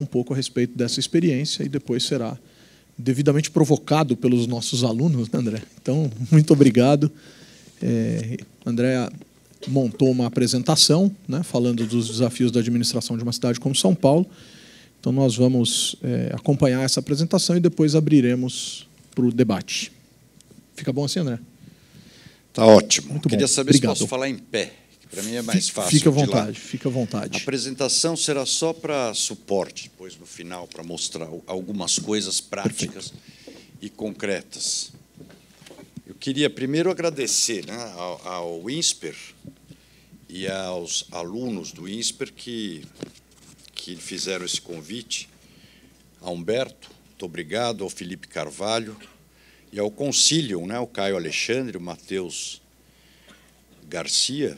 um pouco a respeito dessa experiência e depois será devidamente provocado pelos nossos alunos, né, André? Então, muito obrigado. André montou uma apresentação, né, falando dos desafios da administração de uma cidade como São Paulo. Então, nós vamos acompanhar essa apresentação e depois abriremos para o debate. Fica bom assim, André? Está ótimo. Muito Queria bom. saber Obrigado. se posso falar em pé, que para mim é mais fácil. Fica à de lá. vontade, fica à vontade. A apresentação será só para suporte, depois no final, para mostrar algumas coisas práticas e concretas. Eu queria primeiro agradecer, né, ao INSPER e aos alunos do INSPER que fizeram esse convite, a Humberto, muito obrigado, ao Felipe Carvalho, e ao Concilium, né, o Caio Alexandre, o Matheus Garcia,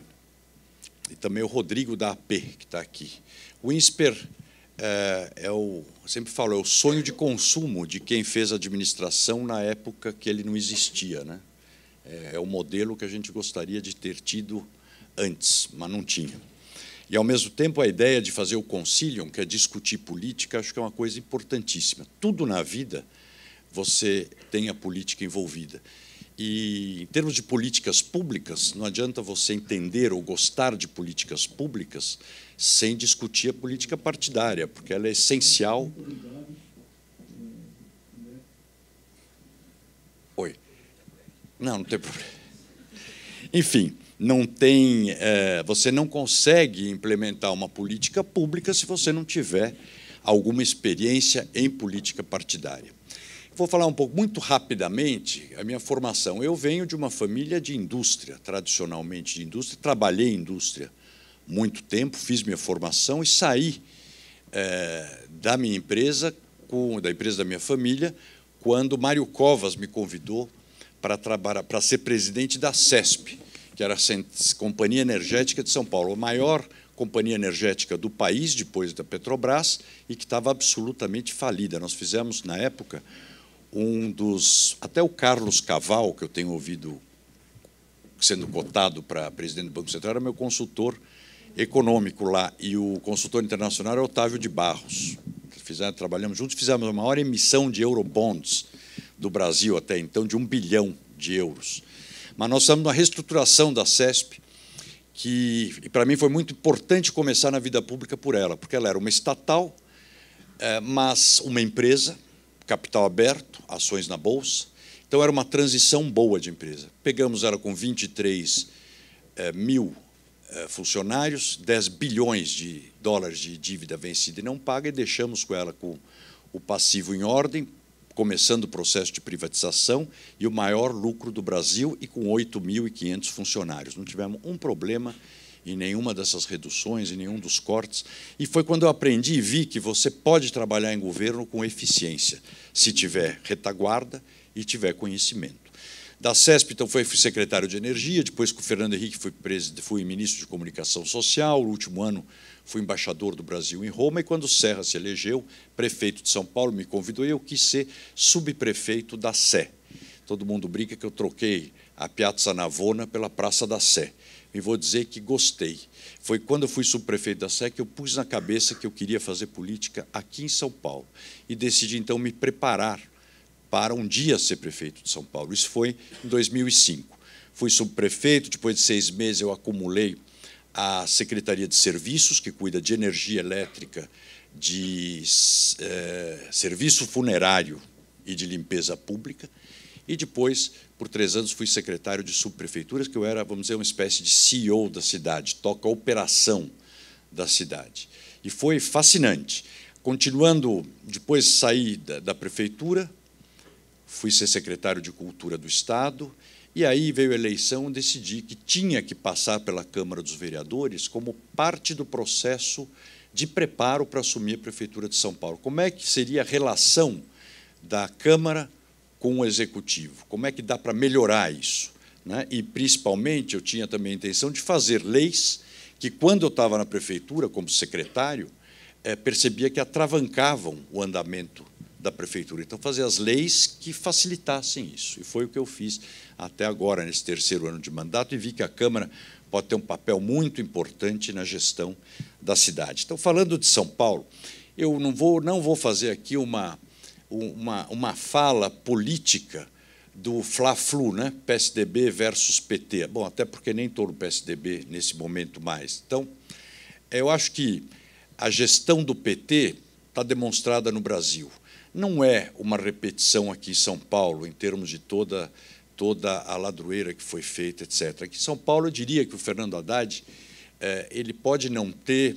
e também o Rodrigo da AP, que está aqui. O INSPER eu sempre falo, é o sonho de consumo de quem fez administração na época que ele não existia, né? É o modelo que a gente gostaria de ter tido antes, mas não tinha. E, ao mesmo tempo, a ideia de fazer o Concilium, que é discutir política, acho que é uma coisa importantíssima. Tudo na vida você tem a política envolvida. E, em termos de políticas públicas, não adianta você entender ou gostar de políticas públicas sem discutir a política partidária, porque ela é essencial. Oi. Não tem problema. Enfim, você não consegue implementar uma política pública se você não tiver alguma experiência em política partidária. Vou falar um pouco, muito rapidamente, a minha formação. Eu venho de uma família de indústria, tradicionalmente de indústria, trabalhei em indústria muito tempo, fiz minha formação e saí da minha empresa, da empresa da minha família, quando Mário Covas me convidou para ser presidente da CESP, que era a Companhia Energética de São Paulo, a maior companhia energética do país, depois da Petrobras, e que estava absolutamente falida. Nós fizemos, na época, até o Carlos Caval, que eu tenho ouvido sendo cotado para presidente do Banco Central, era meu consultor econômico lá, e o consultor internacional era Otávio de Barros. Trabalhamos juntos, fizemos a maior emissão de eurobonds do Brasil até então, de 1 bilhão de euros. Mas nós estamos na reestruturação da CESP, que, para mim, foi muito importante começar na vida pública por ela, porque ela era uma estatal, mas uma empresa, capital aberto, ações na Bolsa. Então, era uma transição boa de empresa. Pegamos ela com 23 mil funcionários, 10 bilhões de dólares de dívida vencida e não paga, e deixamos com ela com o passivo em ordem, começando o processo de privatização e o maior lucro do Brasil, e com 8.500 funcionários. Não tivemos um problema em nenhuma dessas reduções, em nenhum dos cortes. E foi quando eu aprendi e vi que você pode trabalhar em governo com eficiência, se tiver retaguarda e tiver conhecimento. Da CESP, então, fui secretário de Energia, depois, com o Fernando Henrique, fui ministro de Comunicação Social, no último ano fui embaixador do Brasil em Roma, e, quando o Serra se elegeu, prefeito de São Paulo, me convidou, e eu quis ser subprefeito da Sé. Todo mundo brinca que eu troquei a Piazza Navona pela Praça da Sé. E vou dizer que gostei. Foi quando eu fui subprefeito da Sé que eu pus na cabeça que eu queria fazer política aqui em São Paulo. E decidi, então, me preparar para um dia ser prefeito de São Paulo. Isso foi em 2005. Fui subprefeito, depois de 6 meses eu acumulei a Secretaria de Serviços, que cuida de energia elétrica, de serviço funerário e de limpeza pública. E depois, por 3 anos, fui secretário de subprefeituras, que eu era, vamos dizer, uma espécie de CEO da cidade, toca a operação da cidade. E foi fascinante. Continuando, depois saí da prefeitura, fui ser secretário de Cultura do Estado, e aí veio a eleição, decidi que tinha que passar pela Câmara dos Vereadores como parte do processo de preparo para assumir a Prefeitura de São Paulo. Como é que seria a relação da Câmara com o Executivo? Como é que dá para melhorar isso, né? E, principalmente, eu tinha também a intenção de fazer leis que, quando eu estava na Prefeitura, como secretário, percebia que atravancavam o andamento da Prefeitura. Então, fazer as leis que facilitassem isso. E foi o que eu fiz até agora, nesse 3º ano de mandato, e vi que a Câmara pode ter um papel muito importante na gestão da cidade. Então, falando de São Paulo, eu não vou fazer aqui uma fala política do Fla-Flu, né? PSDB versus PT. Bom, até porque nem estou no PSDB nesse momento mais. Então, eu acho que a gestão do PT está demonstrada no Brasil. Não é uma repetição aqui em São Paulo, em termos de toda a ladroeira que foi feita, etc. Aqui em São Paulo, eu diria que o Fernando Haddad ele pode não ter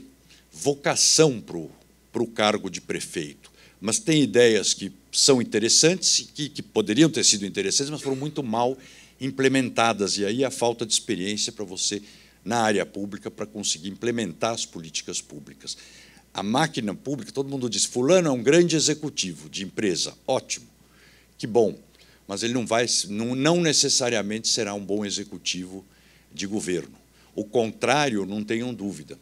vocação para o cargo de prefeito, mas tem ideias que são interessantes, que poderiam ter sido interessantes, mas foram muito mal implementadas. E aí a falta de experiência para você, na área pública, para conseguir implementar as políticas públicas. A máquina pública, todo mundo diz, fulano é um grande executivo de empresa, ótimo, que bom, mas ele não necessariamente será um bom executivo de governo. O contrário, não tenham dúvida.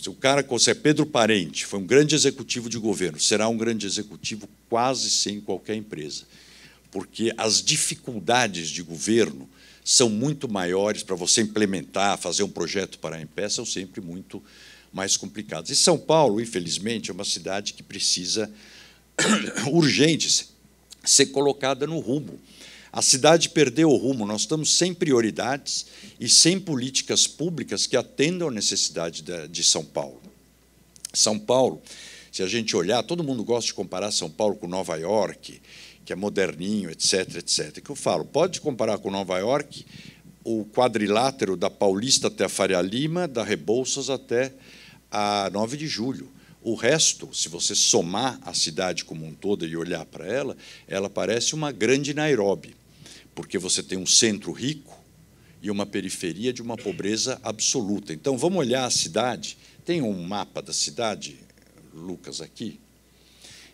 Se o cara, você é Pedro Parente, foi um grande executivo de governo, será um grande executivo quase sem qualquer empresa, porque as dificuldades de governo são muito maiores para você implementar, fazer um projeto para a empresa, são sempre muito mais complicadas. E São Paulo, infelizmente, é uma cidade que precisa, urgente, ser colocada no rumo. A cidade perdeu o rumo, nós estamos sem prioridades e sem políticas públicas que atendam à necessidade de São Paulo. São Paulo, se a gente olhar, todo mundo gosta de comparar São Paulo com Nova York, que é moderninho, etc., etc. Que eu falo, pode comparar com Nova York o quadrilátero da Paulista até a Faria Lima, da Rebouças até a 9 de Julho. O resto, se você somar a cidade como um todo e olhar para ela, ela parece uma grande Nairobi, porque você tem um centro rico e uma periferia de uma pobreza absoluta. Então, vamos olhar a cidade. Tem um mapa da cidade, Lucas, aqui?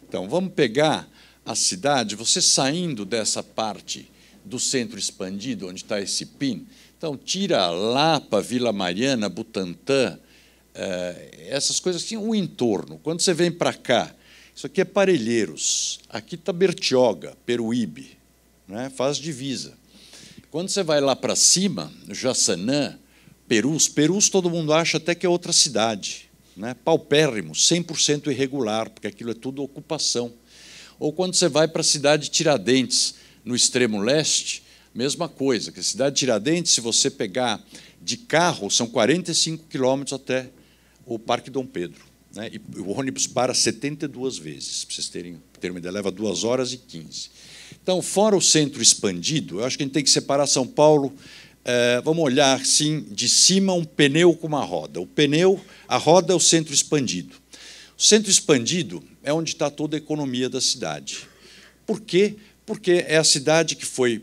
Então, vamos pegar a cidade, você saindo dessa parte do centro expandido, onde está esse PIN. Então, tira Lapa, Vila Mariana, Butantã, essas coisas assim, o entorno. Quando você vem para cá, isso aqui é Parelheiros, aqui está Bertioga, Peruíbe, né? Faz divisa. Quando você vai lá para cima, Jaçanã, Perus todo mundo acha até que é outra cidade, né? Paupérrimo, 100% irregular, porque aquilo é tudo ocupação. Ou quando você vai para a cidade de Tiradentes, no extremo leste, mesma coisa, que a cidade de Tiradentes, se você pegar de carro, são 45 quilômetros até o Parque Dom Pedro, né? E o ônibus para 72 vezes, para vocês terem uma ideia, leva 2 horas e 15. Então, fora o centro expandido, eu acho que a gente tem que separar São Paulo, vamos olhar assim, de cima um pneu com uma roda. A roda é o centro expandido. O centro expandido é onde está toda a economia da cidade. Por quê? Porque é a cidade que foi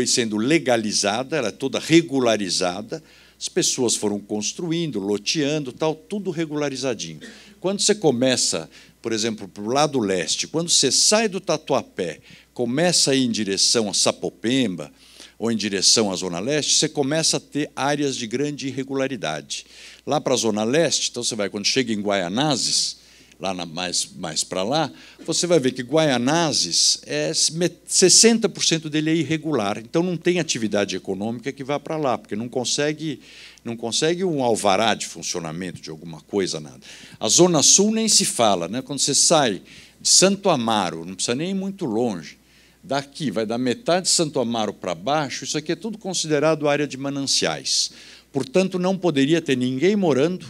sendo legalizada, ela é toda regularizada, as pessoas foram construindo, loteando, tal, tudo regularizadinho. Quando você começa, por exemplo, para o lado leste, quando você sai do Tatuapé, começa a ir em direção a Sapopemba ou em direção à Zona Leste, você começa a ter áreas de grande irregularidade. Lá para a Zona Leste, então você vai, quando chega em Guaianazes, lá mais para lá, você vai ver que Guaianazes, 60% dele é irregular, então não tem atividade econômica que vá para lá, porque não consegue um alvará de funcionamento de alguma coisa, nada. A Zona Sul nem se fala, né? Quando você sai de Santo Amaro, não precisa nem ir muito longe, daqui vai da metade de Santo Amaro para baixo, isso aqui é tudo considerado área de mananciais. Portanto, não poderia ter ninguém morando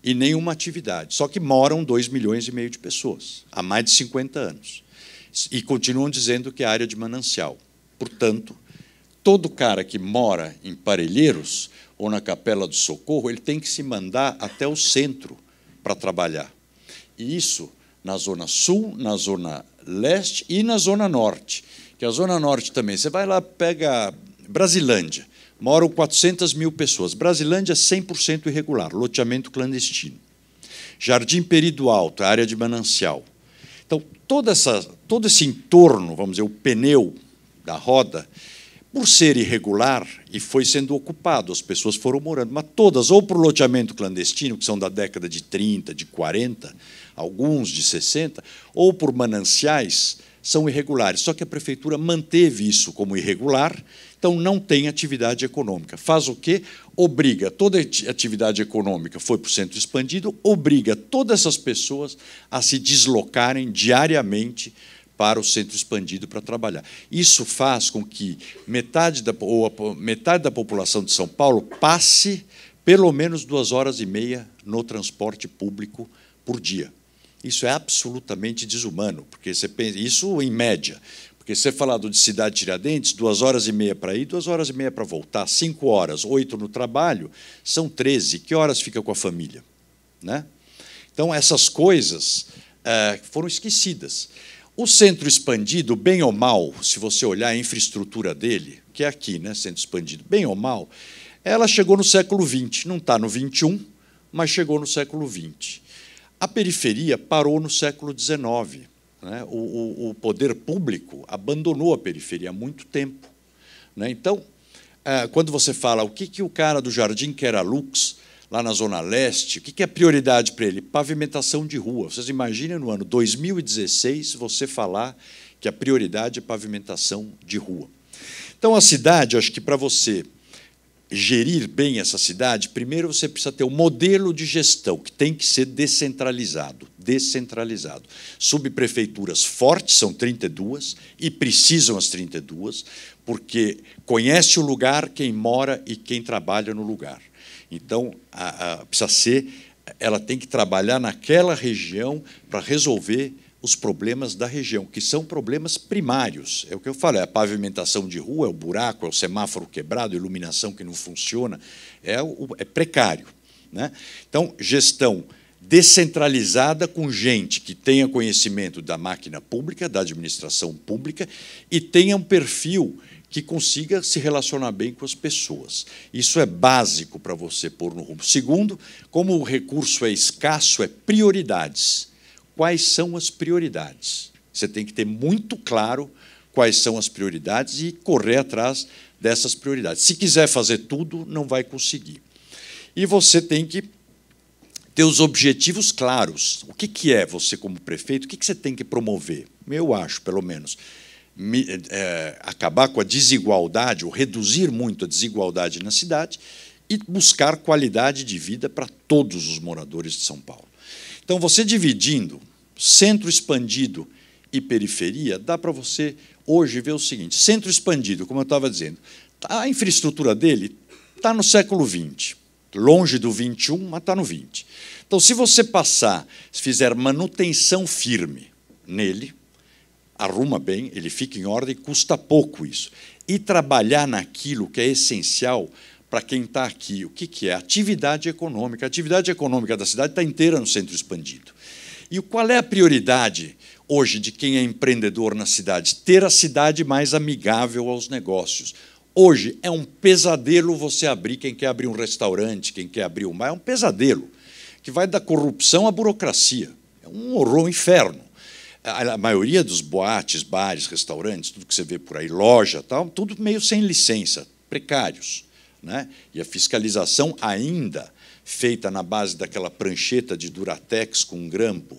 e nenhuma atividade. Só que moram 2,5 milhões de pessoas, há mais de 50 anos. E continuam dizendo que é área de manancial. Portanto, todo cara que mora em Parelheiros ou na Capela do Socorro, ele tem que se mandar até o centro para trabalhar. E isso na Zona Sul, na Zona Leste e na Zona Norte. Que a Zona Norte também, você vai lá, pega Brasilândia, moram 400 mil pessoas. Brasilândia é 100% irregular, loteamento clandestino. Jardim Peri do Alto, área de manancial. Então, todo esse entorno, vamos dizer, o pneu da roda, por ser irregular, e foi sendo ocupado, as pessoas foram morando, mas todas, ou por loteamento clandestino, que são da década de 30, de 40, alguns de 60, ou por mananciais, são irregulares. Só que a prefeitura manteve isso como irregular, então não tem atividade econômica. Faz o quê? Obriga toda a atividade econômica, foi para o centro expandido, obriga todas essas pessoas a se deslocarem diariamente para o centro expandido para trabalhar. Isso faz com que metade da população de São Paulo passe pelo menos 2 horas e meia no transporte público por dia. Isso é absolutamente desumano, porque você pensa, isso em média. Porque se você falar de Cidade Tiradentes, 2 horas e meia para ir, 2 horas e meia para voltar, 5 horas, 8 no trabalho, são 13. Que horas fica com a família? Né? Então, essas coisas foram esquecidas. O centro expandido, bem ou mal, se você olhar a infraestrutura dele, que é aqui, né, centro expandido, bem ou mal, ela chegou no século XX, não está no XXI, mas chegou no século XX. A periferia parou no século XIX. Né? O poder público abandonou a periferia há muito tempo. Né? Então, quando você fala o que o cara do Jardim Queralux, lá na Zona Leste, o que é prioridade para ele? Pavimentação de rua. Vocês imaginem, no ano 2016, você falar que a prioridade é pavimentação de rua. Então, a cidade, acho que para você gerir bem essa cidade, primeiro você precisa ter um modelo de gestão que tem que ser descentralizado. Subprefeituras fortes, são 32, e precisam as 32, porque conhece o lugar quem mora e quem trabalha no lugar. Então, ela tem que trabalhar naquela região para resolver os problemas da região, que são problemas primários. É o que eu falo, é a pavimentação de rua, é o buraco, é o semáforo quebrado, a iluminação que não funciona, é precário. Né? Então, gestão descentralizada com gente que tenha conhecimento da máquina pública, da administração pública, e tenha um perfil que consiga se relacionar bem com as pessoas. Isso é básico para você pôr no rumo. Segundo, como o recurso é escasso, é prioridades. Quais são as prioridades? Você tem que ter muito claro quais são as prioridades e correr atrás dessas prioridades. Se quiser fazer tudo, não vai conseguir. E você tem que ter os objetivos claros. O que é você, como prefeito, o que você tem que promover? Eu acho, pelo menos, acabar com a desigualdade, ou reduzir muito a desigualdade na cidade e buscar qualidade de vida para todos os moradores de São Paulo. Então, você dividindo centro expandido e periferia, dá para você, hoje, ver o seguinte. Centro expandido, como eu estava dizendo, a infraestrutura dele está no século XX, longe do XXI, mas está no XX. Então, se você fizer manutenção firme nele, arruma bem, ele fica em ordem, custa pouco isso. E trabalhar naquilo que é essencial para quem está aqui. O que é? Atividade econômica. A atividade econômica da cidade está inteira no centro expandido. E qual é a prioridade hoje de quem é empreendedor na cidade? Ter a cidade mais amigável aos negócios. Hoje é um pesadelo você abrir, quem quer abrir um restaurante, quem quer abrir um bar, é um pesadelo, que vai da corrupção à burocracia. É um horror, um inferno. A maioria dos boates, bares, restaurantes, tudo que você vê por aí, loja, tal, tudo meio sem licença, precários. Né? E a fiscalização ainda feita na base daquela prancheta de Duratex com um grampo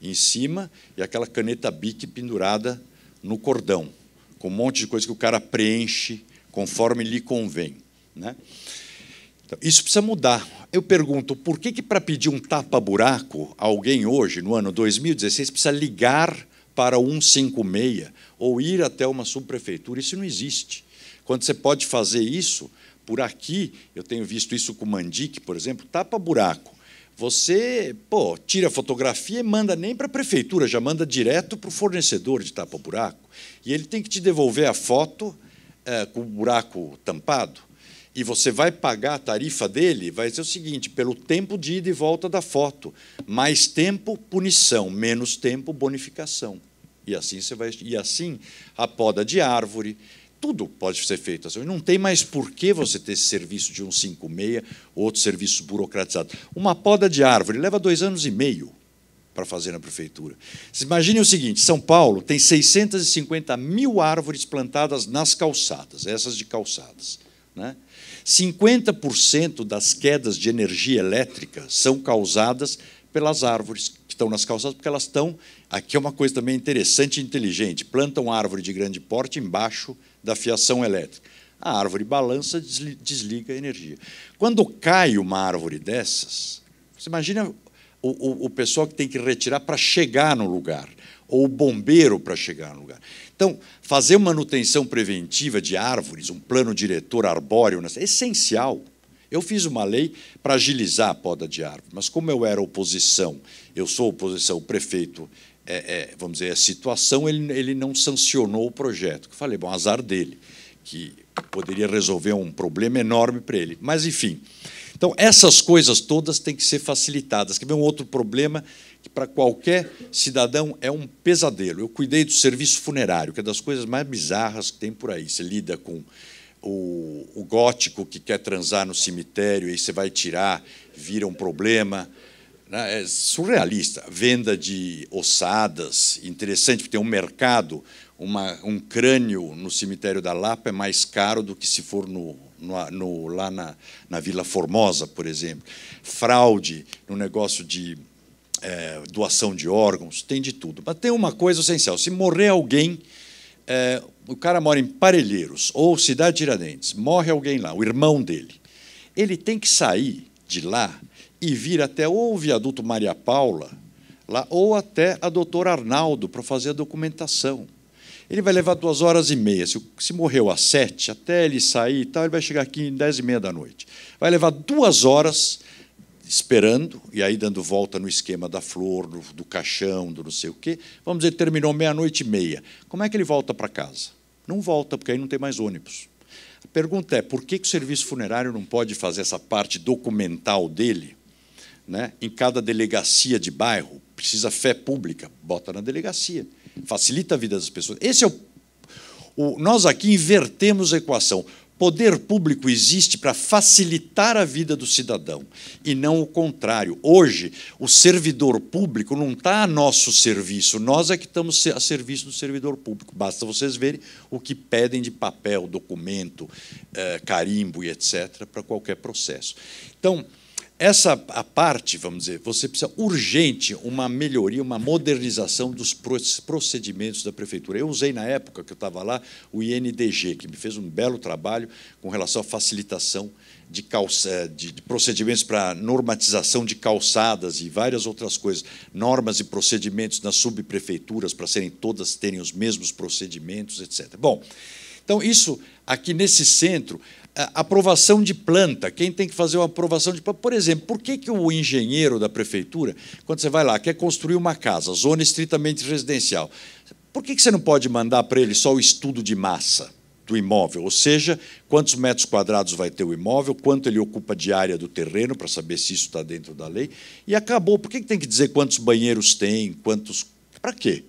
em cima e aquela caneta Bic pendurada no cordão, com um monte de coisa que o cara preenche conforme lhe convém. Né? Então, isso precisa mudar. Eu pergunto, por que para pedir um tapa-buraco, alguém hoje, no ano 2016, precisa ligar para 156 ou ir até uma subprefeitura? Isso não existe. Quando você pode fazer isso por aqui, eu tenho visto isso com o Mandic, por exemplo, tapa-buraco. Você tira a fotografia e manda nem para a prefeitura, já manda direto para o fornecedor de tapa-buraco. E ele tem que te devolver a foto com o buraco tampado. E você vai pagar a tarifa dele, vai ser o seguinte, pelo tempo de ida e volta da foto. Mais tempo, punição. Menos tempo, bonificação. E assim a poda de árvore, tudo pode ser feito assim. Não tem mais por que você ter esse serviço de 156, outro serviço burocratizado. Uma poda de árvore leva 2 anos e meio para fazer na prefeitura. Vocês imaginem o seguinte, São Paulo tem 650 mil árvores plantadas nas calçadas, essas de calçadas. Né? 50% das quedas de energia elétrica são causadas pelas árvores que estão nas calçadas, porque elas estão... Aqui é uma coisa também interessante e inteligente. Plantam árvore de grande porte embaixo da fiação elétrica. A árvore balança, desliga a energia. Quando cai uma árvore dessas, você imagina o pessoal que tem que retirar para chegar no lugar, ou o bombeiro para chegar no lugar. Então, fazer manutenção preventiva de árvores, um plano diretor arbóreo, é essencial. Eu fiz uma lei para agilizar a poda de árvore, mas como eu era oposição, eu sou oposição, o prefeito, vamos dizer, a situação, ele não sancionou o projeto. Eu falei, bom, azar dele, que poderia resolver um problema enorme para ele. Mas, enfim. Então, essas coisas todas têm que ser facilitadas. Quer ver um outro problema que, para qualquer cidadão, é um pesadelo. Eu cuidei do serviço funerário, que é das coisas mais bizarras que tem por aí. Você lida com o gótico que quer transar no cemitério, e aí você vai tirar, vira um problema. É surrealista. Venda de ossadas, interessante, porque tem um mercado, um crânio no cemitério da Lapa é mais caro do que se for lá na Vila Formosa, por exemplo. Fraude no negócio de doação de órgãos, tem de tudo. Mas tem uma coisa essencial, se morrer alguém, o cara mora em Parelheiros ou Cidade Tiradentes, morre alguém lá, o irmão dele, ele tem que sair de lá e vir até ou o viaduto Maria Paula, lá, ou até a doutora Arnaldo para fazer a documentação. Ele vai levar 2h30. Se morreu às 7, até ele sair e tal, ele vai chegar aqui em 10h30 da noite. Vai levar 2 horas esperando, e aí dando volta no esquema da flor, do caixão, do não sei o quê. Vamos dizer, terminou 00:30. Como é que ele volta para casa? Não volta, porque aí não tem mais ônibus. A pergunta é, por que o serviço funerário não pode fazer essa parte documental dele, né? Em cada delegacia de bairro? Precisa fé pública, bota na delegacia. Facilita a vida das pessoas. Esse é nós aqui invertemos a equação. Poder público existe para facilitar a vida do cidadão, e não o contrário. Hoje, o servidor público não está a nosso serviço, nós é que estamos a serviço do servidor público. Basta vocês verem o que pedem de papel, documento, carimbo e etc., para qualquer processo. Então, essa a parte, vamos dizer, você precisa urgente uma melhoria, uma modernização dos procedimentos da prefeitura. Eu usei, na época que eu estava lá, o INDG, que me fez um belo trabalho com relação à facilitação de procedimentos para normatização de calçadas e várias outras coisas, normas e procedimentos nas subprefeituras para todas terem os mesmos procedimentos, etc. Bom, então, isso aqui nesse centro, aprovação de planta. Quem tem que fazer uma aprovação de planta? Por exemplo, por que o engenheiro da prefeitura, quando você vai lá, quer construir uma casa, zona estritamente residencial, por que você não pode mandar para ele só o estudo de massa do imóvel? Ou seja, quantos metros quadrados vai ter o imóvel, quanto ele ocupa de área do terreno, para saber se isso está dentro da lei, e acabou. Por que tem que dizer quantos banheiros tem, quantos... Para quê?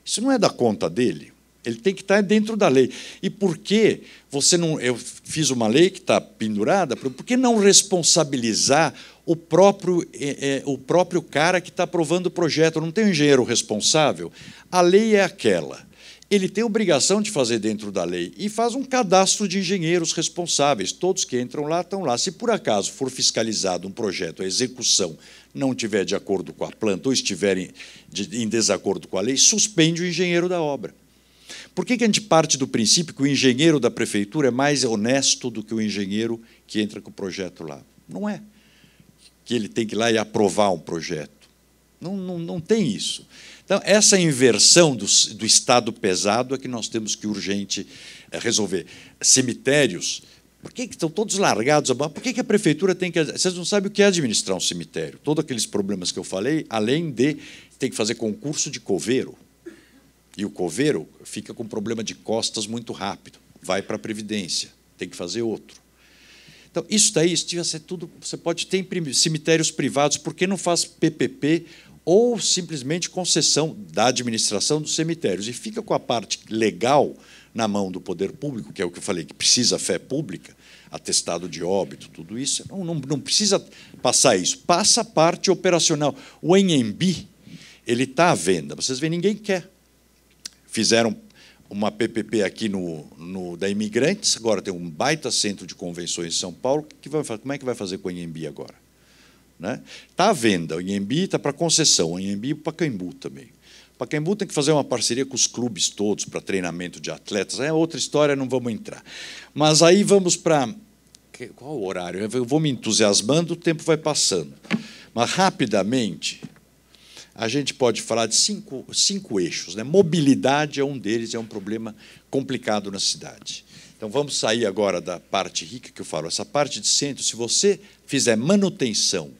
Isso não é da conta dele. Ele tem que estar dentro da lei. E por que você não... Eu fiz uma lei que está pendurada, por que não responsabilizar o próprio cara que está aprovando o projeto? Não tem um engenheiro responsável? A lei é aquela. Ele tem obrigação de fazer dentro da lei e faz um cadastro de engenheiros responsáveis. Todos que entram lá estão lá. Se, por acaso, for fiscalizado um projeto, a execução não estiver de acordo com a planta ou estiver em desacordo com a lei, suspende o engenheiro da obra. Por que a gente parte do princípio que o engenheiro da prefeitura é mais honesto do que o engenheiro que entra com o projeto lá? Não é. Que ele tem que ir lá e aprovar um projeto. Não tem isso. Então, essa inversão do Estado pesado é que nós temos que urgente resolver. Cemitérios, por que estão todos largados? Por que a prefeitura tem que... Vocês não sabem o que é administrar um cemitério. Todos aqueles problemas que eu falei, além de tem que fazer concurso de coveiro. E o coveiro fica com problema de costas muito rápido, vai para a Previdência, tem que fazer outro. Então, isso daí, isso devia ser tudo. Você pode ter cemitérios privados, por que não faz PPP ou simplesmente concessão da administração dos cemitérios? E fica com a parte legal na mão do poder público, que é o que eu falei, que precisa fé pública, atestado de óbito, tudo isso. Não precisa passar isso, passa a parte operacional. O Anhembi, ele está à venda, vocês veem, ninguém quer. Fizeram uma PPP aqui da Imigrantes, agora tem um baita centro de convenções em São Paulo. Como é que vai fazer com o Anhembi agora? né? Está à venda, o Anhembi está para concessão, o Anhembi e o Pacaembu também. O Pacaembu tem que fazer uma parceria com os clubes todos para treinamento de atletas, é outra história, não vamos entrar. Mas aí vamos para... Qual o horário? Eu vou me entusiasmando, o tempo vai passando. Mas, rapidamente, a gente pode falar de cinco eixos, né? Mobilidade é um deles, é um problema complicado na cidade. Então, vamos sair agora da parte rica que eu falo. Essa parte de centro, se você fizer manutenção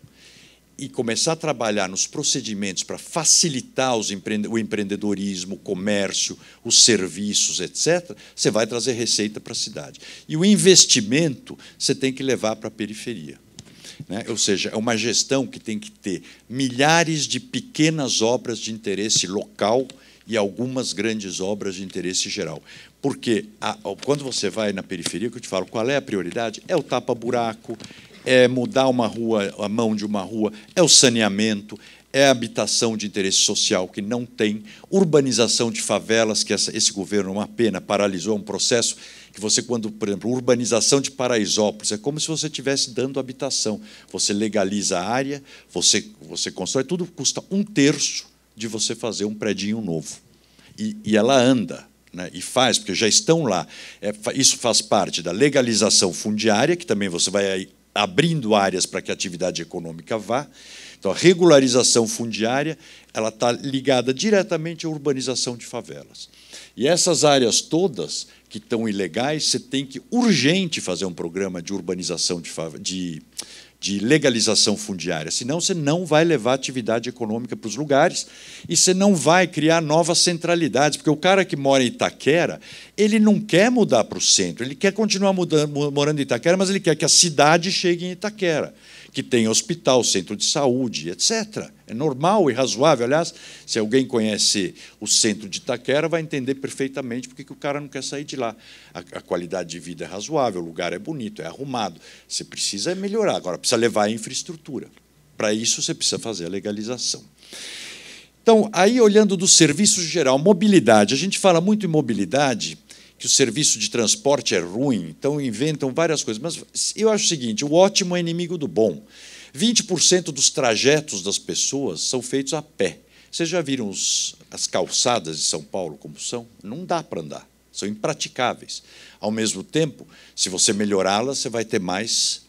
e começar a trabalhar nos procedimentos para facilitar o empreendedorismo, o comércio, os serviços, etc., você vai trazer receita para a cidade. E o investimento você tem que levar para a periferia, né? Ou seja, é uma gestão que tem que ter milhares de pequenas obras de interesse local e algumas grandes obras de interesse geral. Porque quando você vai na periferia, que eu te falo, qual é a prioridade? É o tapa-buraco, é mudar uma rua, a mão de uma rua, é o saneamento, é a habitação de interesse social que não tem, urbanização de favelas, que esse governo, uma pena, paralisou um processo que você, quando, por exemplo, urbanização de Paraisópolis, é como se você estivesse dando habitação. Você legaliza a área, você constrói, tudo custa 1/3 de você fazer um predinho novo. E ela anda, né, e faz, porque já estão lá. Isso faz parte da legalização fundiária, que também você vai abrindo áreas para que a atividade econômica vá. Então, a regularização fundiária ela está ligada diretamente à urbanização de favelas. E essas áreas todas que estão ilegais, você tem que, urgente, fazer um programa de urbanização de legalização fundiária, senão você não vai levar atividade econômica para os lugares e você não vai criar novas centralidades, porque o cara que mora em Itaquera, ele não quer mudar para o centro, ele quer continuar morando em Itaquera, mas ele quer que a cidade chegue em Itaquera, que tenha hospital, centro de saúde, etc. É normal e razoável. Aliás, se alguém conhece o centro de Itaquera, vai entender perfeitamente porque que o cara não quer sair de lá. A qualidade de vida é razoável, o lugar é bonito, é arrumado. Você precisa melhorar. Agora, precisa levar a infraestrutura. Para isso, você precisa fazer a legalização. Então, aí, olhando do serviço geral, mobilidade. A gente fala muito em mobilidade, que o serviço de transporte é ruim, então inventam várias coisas. Mas eu acho o seguinte, o ótimo é inimigo do bom. 20% dos trajetos das pessoas são feitos a pé. Vocês já viram as calçadas de São Paulo como são? Não dá para andar, são impraticáveis. Ao mesmo tempo, se você melhorá-las, você vai ter mais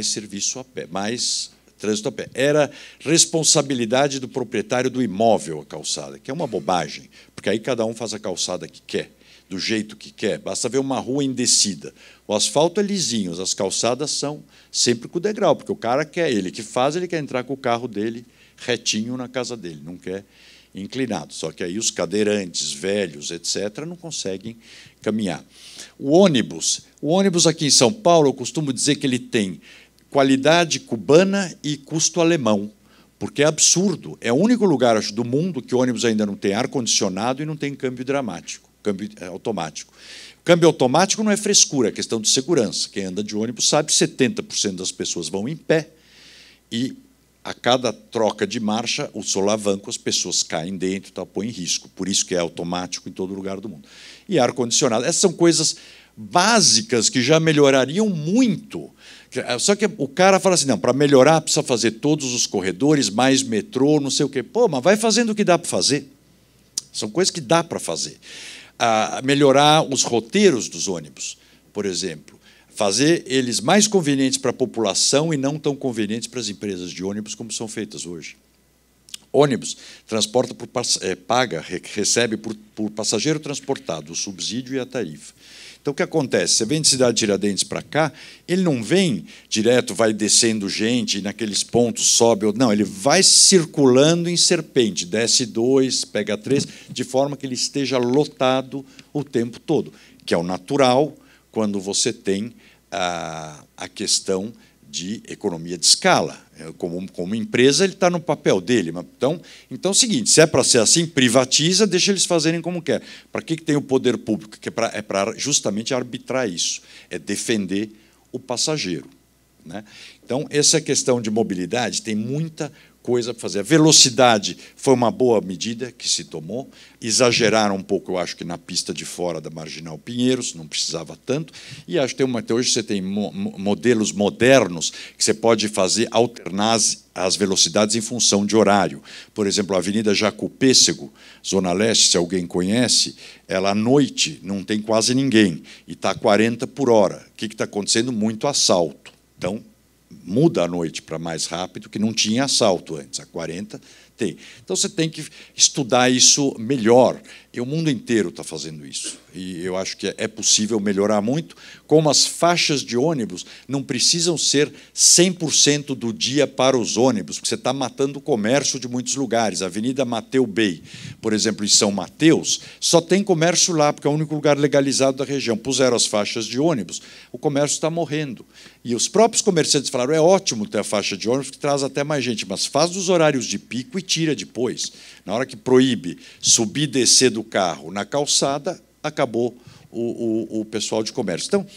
serviço a pé, mais trânsito a pé. Era responsabilidade do proprietário do imóvel a calçada, que é uma bobagem, porque aí cada um faz a calçada que quer, do jeito que quer. Basta ver uma rua em descida. O asfalto é lisinho, as calçadas são sempre com o degrau, porque o cara quer, ele quer entrar com o carro dele retinho na casa dele, não quer inclinado. Só que aí os cadeirantes, velhos, etc., não conseguem caminhar. O ônibus aqui em São Paulo, eu costumo dizer que ele tem qualidade cubana e custo alemão, porque é absurdo. É o único lugar, acho, do mundo que o ônibus ainda não tem ar-condicionado e não tem câmbio câmbio automático. O câmbio automático não é frescura, é questão de segurança. Quem anda de ônibus sabe que 70% das pessoas vão em pé e, a cada troca de marcha, o solavanco, as pessoas caem dentro, tá, põe em risco. Por isso que é automático em todo lugar do mundo. E ar-condicionado. Essas são coisas básicas que já melhorariam muito. Só que o cara fala assim, não, para melhorar precisa fazer todos os corredores, mais metrô, não sei o quê. Pô, mas vai fazendo o que dá para fazer. São coisas que dá para fazer. Melhorar os roteiros dos ônibus, por exemplo. Fazer eles mais convenientes para a população e não tão convenientes para as empresas de ônibus como são feitas hoje. Ônibus transporta recebe por passageiro transportado o subsídio e a tarifa. Então, o que acontece? Você vem de Cidade Tiradentes para cá, ele não vem direto, vai descendo gente, e naqueles pontos sobe... Não, ele vai circulando em serpente, desce 2, pega 3, de forma que ele esteja lotado o tempo todo, que é o natural quando você tem a questão de economia de escala. Como empresa, ele está no papel dele. Então, é o seguinte, se é para ser assim, privatiza, deixa eles fazerem como quer. Para que tem o poder público? Que é para justamente arbitrar isso, é defender o passageiro, né? Então, essa questão de mobilidade tem muita coisa para fazer. A velocidade foi uma boa medida que se tomou. Exageraram um pouco, eu acho, que na pista de fora da Marginal Pinheiros, não precisava tanto. E acho que até hoje você tem modelos modernos que você pode fazer, alternar as velocidades em função de horário. Por exemplo, a Avenida Jacopêssego, Zona Leste, se alguém conhece, ela à noite não tem quase ninguém, e está a 40 por hora. O que está acontecendo? Muito assalto. Então, muda à noite para mais rápido, que não tinha assalto antes, a 40 tem. Então, você tem que estudar isso melhor. E o mundo inteiro está fazendo isso. E eu acho que é possível melhorar muito, como as faixas de ônibus não precisam ser 100% do dia para os ônibus, porque você está matando o comércio de muitos lugares. A Avenida Mateu Bey, por exemplo, em São Mateus, só tem comércio lá, porque é o único lugar legalizado da região. Puseram as faixas de ônibus, o comércio está morrendo. E os próprios comerciantes falaram, é ótimo ter a faixa de ônibus, que traz até mais gente, mas faz dos horários de pico e tira depois. Na hora que proíbe subir e descer do carro na calçada, acabou o pessoal de comércio. Então,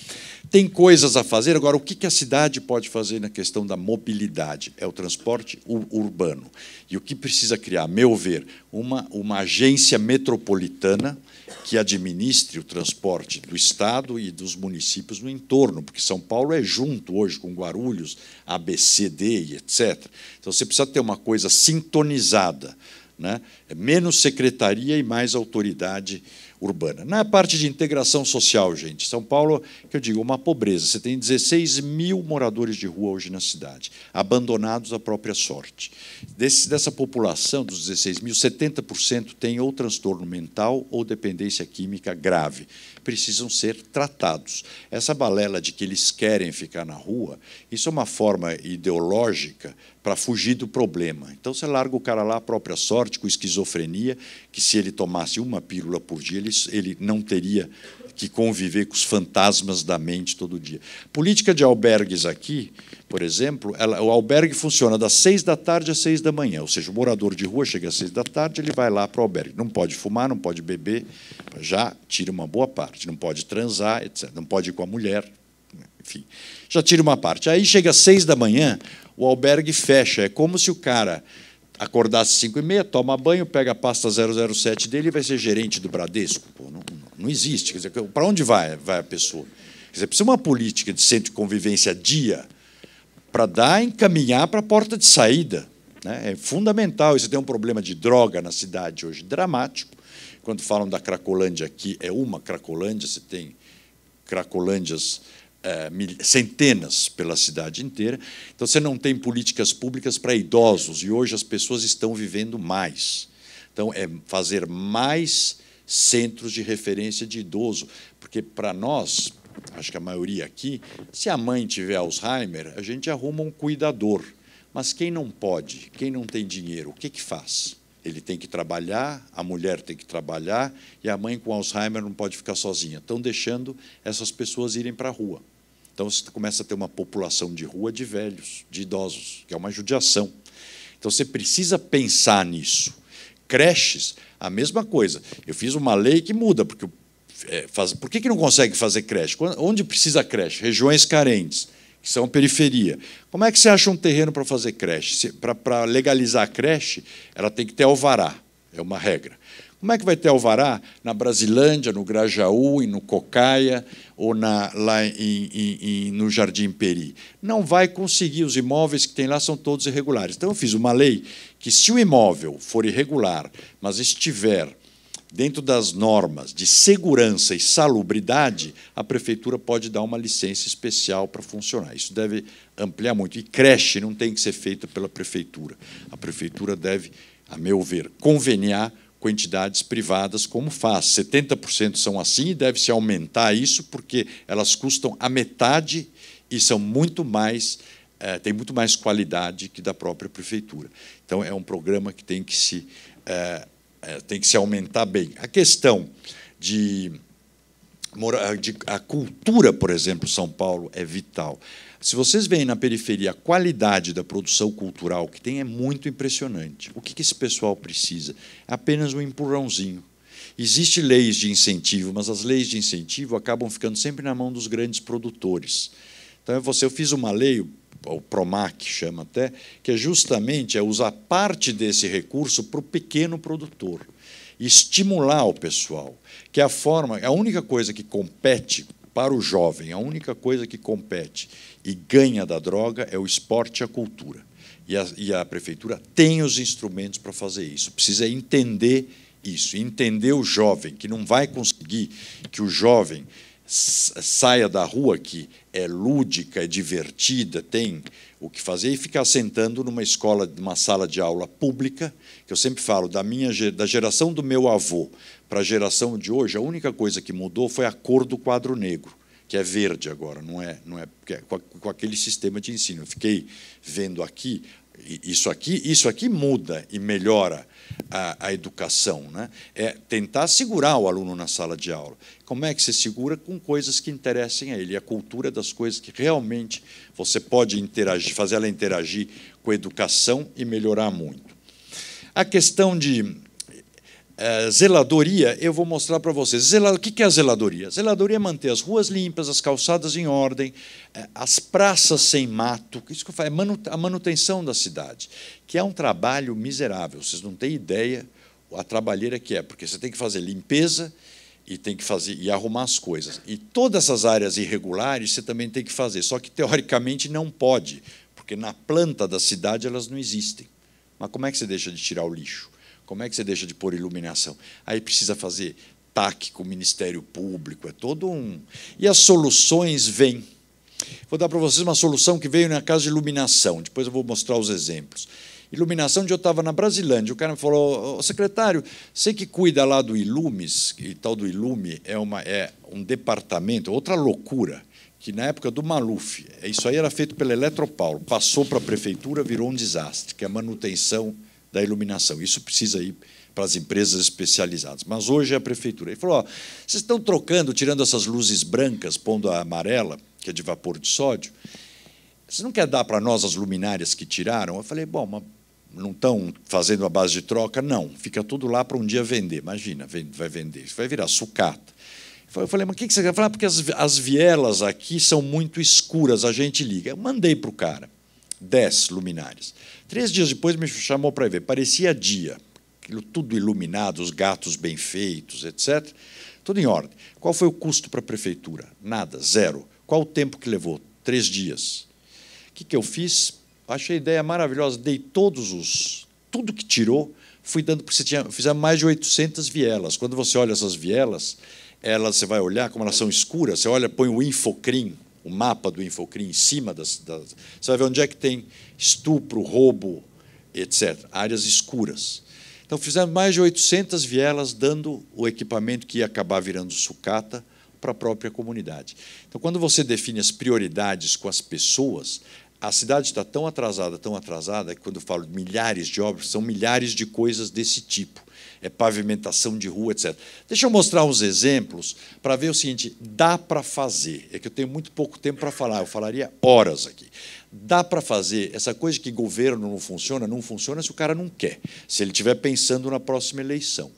tem coisas a fazer. Agora, o que a cidade pode fazer na questão da mobilidade? É o transporte urbano. E o que precisa criar, a meu ver, uma agência metropolitana que administre o transporte do Estado e dos municípios no entorno, porque São Paulo é junto hoje com Guarulhos, ABCD e etc. Então, você precisa ter uma coisa sintonizada, né? Menos secretaria e mais autoridade urbana. Na parte de integração social, gente, São Paulo, que eu digo, uma pobreza. Você tem 16 mil moradores de rua hoje na cidade, abandonados à própria sorte. Dessa população, dos 16 mil, 70% tem ou transtorno mental ou dependência química grave. Precisam ser tratados. Essa balela de que eles querem ficar na rua, isso é uma forma ideológica para fugir do problema. Então, você larga o cara lá à própria sorte, com esquizofrenia, que se ele tomasse uma pílula por dia, ele não teria que conviver com os fantasmas da mente todo dia. Política de albergues aqui, por exemplo, o albergue funciona das 6 da tarde às 6 da manhã, ou seja, o morador de rua chega às 6 da tarde, ele vai lá para o albergue. Não pode fumar, não pode beber, já tira uma boa parte, não pode transar, etc. Não pode ir com a mulher, enfim, já tira uma parte. Aí chega às 6 da manhã, o albergue fecha. É como se o cara acordasse às 5h30, toma banho, pega a pasta 007 dele e vai ser gerente do Bradesco. Pô, não existe. Quer dizer, para onde vai a pessoa? Quer dizer, precisa uma política de centro de convivência dia para encaminhar para a porta de saída. Né? É fundamental. E você tem um problema de droga na cidade hoje dramático. Quando falam da Cracolândia aqui, é uma Cracolândia, você tem Cracolândias centenas pela cidade inteira. Então, você não tem políticas públicas para idosos, e hoje as pessoas estão vivendo mais. Então, é fazer mais centros de referência de idoso, porque, para nós, acho que a maioria aqui, se a mãe tiver Alzheimer, a gente arruma um cuidador. Mas quem não pode, quem não tem dinheiro, o que faz? Ele tem que trabalhar, a mulher tem que trabalhar, e a mãe com Alzheimer não pode ficar sozinha. Estão deixando essas pessoas irem para a rua. Então, você começa a ter uma população de rua de velhos, de idosos, que é uma judiação. Então, você precisa pensar nisso. Creches, a mesma coisa. Eu fiz uma lei que muda, porque por que não consegue fazer creche? Onde precisa creche? Regiões carentes, que são periferia. Como é que você acha um terreno para fazer creche? Para legalizar a creche, ela tem que ter alvará, é uma regra. Como é que vai ter alvará na Brasilândia, no Grajaú, no Cocaia ou lá no Jardim Peri? Não vai conseguir, os imóveis que tem lá são todos irregulares. Então, eu fiz uma lei que, se o imóvel for irregular, mas estiver dentro das normas de segurança e salubridade, a prefeitura pode dar uma licença especial para funcionar. Isso deve ampliar muito. E creche não tem que ser feita pela prefeitura. A prefeitura deve, a meu ver, conveniar com entidades privadas, como faz. 70% são assim, e deve-se aumentar isso, porque elas custam a metade e são muito mais, têm muito mais qualidade que da própria prefeitura. Então, é um programa que tem que se aumentar bem. A questão a cultura, por exemplo, São Paulo é vital. Se vocês veem na periferia, a qualidade da produção cultural que tem é muito impressionante. O que esse pessoal precisa? É apenas um empurrãozinho. Existem leis de incentivo, mas as leis de incentivo acabam ficando sempre na mão dos grandes produtores. Então, eu fiz uma lei, o PROMAC chama até, que é justamente usar parte desse recurso para o pequeno produtor, estimular o pessoal, que é a única coisa que compete para o jovem, a única coisa que compete e ganha da droga é o esporte e a cultura. E a prefeitura tem os instrumentos para fazer isso. Precisa entender isso, entender o jovem, que não vai conseguir que o jovem saia da rua, que é lúdica, é divertida, tem o que fazer, e ficar sentando numa escola, numa sala de aula pública, que eu sempre falo, da geração do meu avô para a geração de hoje, a única coisa que mudou foi a cor do quadro negro, que é verde agora, não é com aquele sistema de ensino. Eu fiquei vendo aqui, isso aqui muda e melhora a educação, né? É tentar segurar o aluno na sala de aula. Como é que você segura? Com coisas que interessem a ele, a cultura das coisas que realmente você pode interagir, fazer ela interagir com a educação e melhorar muito. A questão de zeladoria, eu vou mostrar para vocês. O que é a zeladoria? A zeladoria é manter as ruas limpas, as calçadas em ordem, as praças sem mato. Isso que eu falo, é a manutenção da cidade, que é um trabalho miserável. Vocês não têm ideia a trabalheira que é, porque você tem que fazer limpeza e tem que fazer e arrumar as coisas. E todas essas áreas irregulares você também tem que fazer, só que teoricamente não pode, porque na planta da cidade elas não existem. Mas como é que você deixa de tirar o lixo? Como é que você deixa de pôr iluminação? Aí precisa fazer TAC com o Ministério Público, é todo um... E as soluções vêm. Vou dar para vocês uma solução que veio na casa de iluminação, depois eu vou mostrar os exemplos. Iluminação, onde eu estava na Brasilândia, o cara me falou, secretário, você que cuida lá do Ilumes, e tal do Ilume é um departamento, outra loucura, que na época do Maluf, isso aí era feito pela Eletropaulo, passou para a prefeitura, virou um desastre, que é a manutenção da iluminação. Isso precisa ir para as empresas especializadas. Mas hoje é a prefeitura. Ele falou, vocês estão trocando, tirando essas luzes brancas, pondo a amarela, que é de vapor de sódio, você não quer dar para nós as luminárias que tiraram? Eu falei, bom, mas não estão fazendo a base de troca? Não, fica tudo lá para um dia vender. Imagina, vai vender, isso vai virar sucata. Eu falei, mas o que você quer falar? Porque as vielas aqui são muito escuras, a gente liga. Eu mandei para o cara 10 luminárias. 3 dias depois me chamou para ver, parecia dia, tudo iluminado, os gatos bem feitos, etc. Tudo em ordem. Qual foi o custo para a prefeitura? Nada, zero. Qual o tempo que levou? 3 dias. O que eu fiz? Achei a ideia maravilhosa, dei tudo que tirou, fui dando, porque fizemos mais de 800 vielas. Quando você olha essas vielas, você vai olhar como elas são escuras, você olha, põe o Infocrim, o mapa do Infocrim em cima você vai ver onde é que tem estupro, roubo, etc. Áreas escuras. Então, fizemos mais de 800 vielas, dando o equipamento que ia acabar virando sucata para a própria comunidade. Então, quando você define as prioridades com as pessoas, a cidade está tão atrasada, que, quando eu falo de milhares de obras, são milhares de coisas desse tipo. É pavimentação de rua, etc. Deixa eu mostrar uns exemplos para ver o seguinte, dá para fazer. É que eu tenho muito pouco tempo para falar, eu falaria horas aqui. Dá para fazer. Essa coisa que governo não funciona se o cara não quer, se ele estiver pensando na próxima eleição.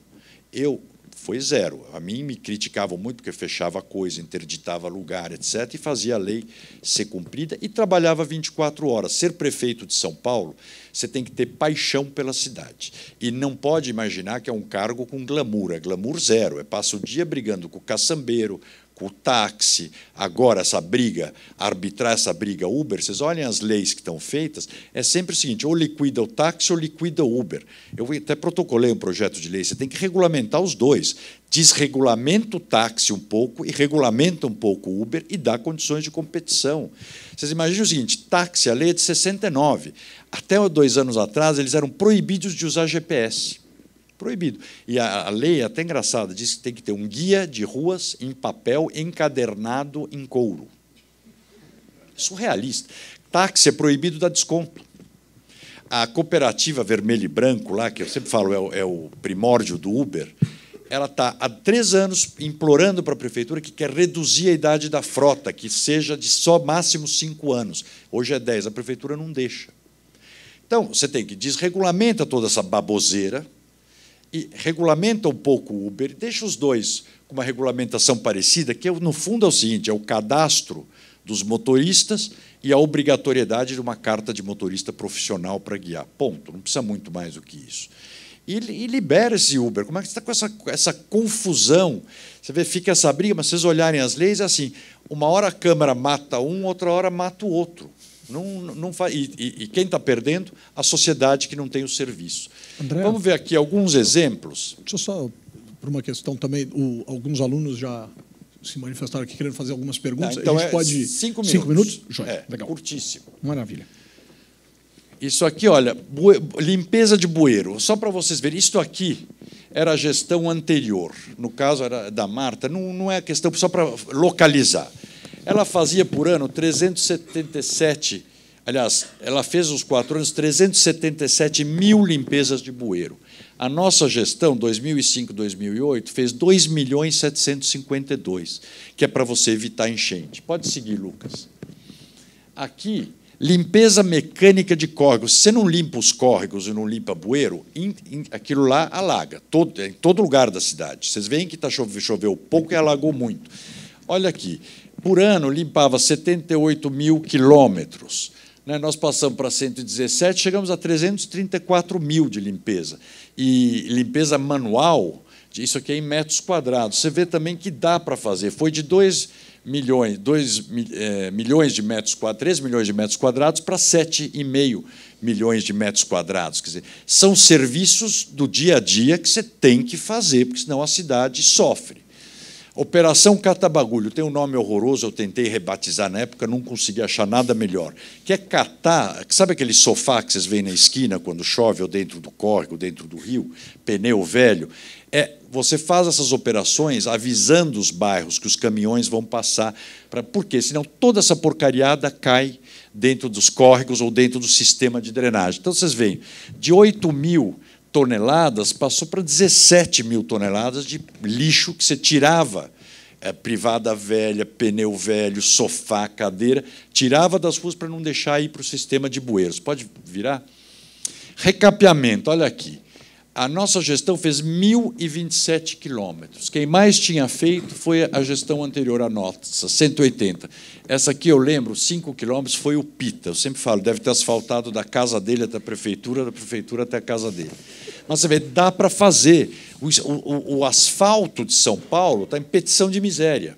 Foi zero. A mim me criticavam muito porque fechava coisa, interditava lugar, etc., e fazia a lei ser cumprida e trabalhava 24 horas. Ser prefeito de São Paulo, você tem que ter paixão pela cidade. E não pode imaginar que é um cargo com glamour. É glamour zero. Passa o dia brigando com o caçambeiro, com o táxi. Agora, arbitrar essa briga Uber, vocês olhem as leis que estão feitas, é sempre o seguinte, ou liquida o táxi ou liquida o Uber. Eu até protocolei um projeto de lei, você tem que regulamentar os dois. Desregulamenta o táxi um pouco e regulamenta um pouco o Uber e dá condições de competição. Vocês imaginam o seguinte, táxi, a lei é de 69. Até 2 anos atrás, eles eram proibidos de usar GPS. Proibido. E a lei é até engraçada, diz que tem que ter um guia de ruas em papel encadernado em couro. Surrealista. Táxi é proibido dar desconto. A cooperativa Vermelho e Branco, lá, que eu sempre falo é o primórdio do Uber, ela está há 3 anos implorando para a prefeitura que quer reduzir a idade da frota, que seja de só máximo 5 anos. Hoje é 10, a prefeitura não deixa. Então, você tem que desregulamenta toda essa baboseira, e regulamenta um pouco o Uber, deixa os dois com uma regulamentação parecida, que, no fundo, é o seguinte, é o cadastro dos motoristas e a obrigatoriedade de uma carta de motorista profissional para guiar. Ponto. Não precisa muito mais do que isso. E libera esse Uber. Como é que você está com essa confusão? Você vê, fica essa briga, mas se vocês olharem as leis, é assim, uma hora a Câmara mata um, outra hora mata o outro. E quem está perdendo? A sociedade que não tem o serviço. André, vamos ver aqui alguns exemplos. Deixa eu só, por uma questão também, alguns alunos já se manifestaram aqui querendo fazer algumas perguntas. Então, a gente pode... 5 minutos. 5 minutos? Joia, legal. Curtíssimo. Maravilha. Isso aqui, olha, limpeza de bueiro. Só para vocês verem, isso aqui era a gestão anterior. No caso, era da Marta. Não é questão, só para localizar. Ela fazia por ano 377, aliás, ela fez os 4 anos 377 mil limpezas de bueiro. A nossa gestão, 2005-2008, fez 2.752.000, que é para você evitar enchente. Pode seguir, Lucas. Aqui, limpeza mecânica de córregos. Se você não limpa os córregos e não limpa bueiro, aquilo lá alaga, em todo lugar da cidade. Vocês veem que choveu pouco e alagou muito. Olha aqui, por ano limpava 78 mil quilômetros. Nós passamos para 117, chegamos a 334 mil de limpeza. E limpeza manual, isso aqui é em metros quadrados. Você vê também que dá para fazer. Foi de 2 milhões de metros quadrados, 3 milhões de metros quadrados para 7,5 milhões de metros quadrados. Quer dizer, são serviços do dia a dia que você tem que fazer, porque senão a cidade sofre. Operação Catabagulho, tem um nome horroroso, eu tentei rebatizar na época, não consegui achar nada melhor. Que é catar, sabe aquele sofá que vocês veem na esquina quando chove, ou dentro do córrego, dentro do rio, pneu velho? Você faz essas operações avisando os bairros que os caminhões vão passar, porque senão toda essa porcariada cai dentro dos córregos ou dentro do sistema de drenagem. Então, vocês veem, de 8 mil toneladas, passou para 17 mil toneladas de lixo que você tirava, privada velha, pneu velho, sofá, cadeira, tirava das ruas para não deixar ir para o sistema de bueiros. Pode virar? Recapeamento, olha aqui. A nossa gestão fez 1.027 quilômetros. Quem mais tinha feito foi a gestão anterior à nossa, 180. Essa aqui, eu lembro, 5 quilômetros foi o Pita. Eu sempre falo, deve ter asfaltado da casa dele até a prefeitura, da prefeitura até a casa dele. Mas você vê, dá para fazer. O asfalto de São Paulo está em petição de miséria.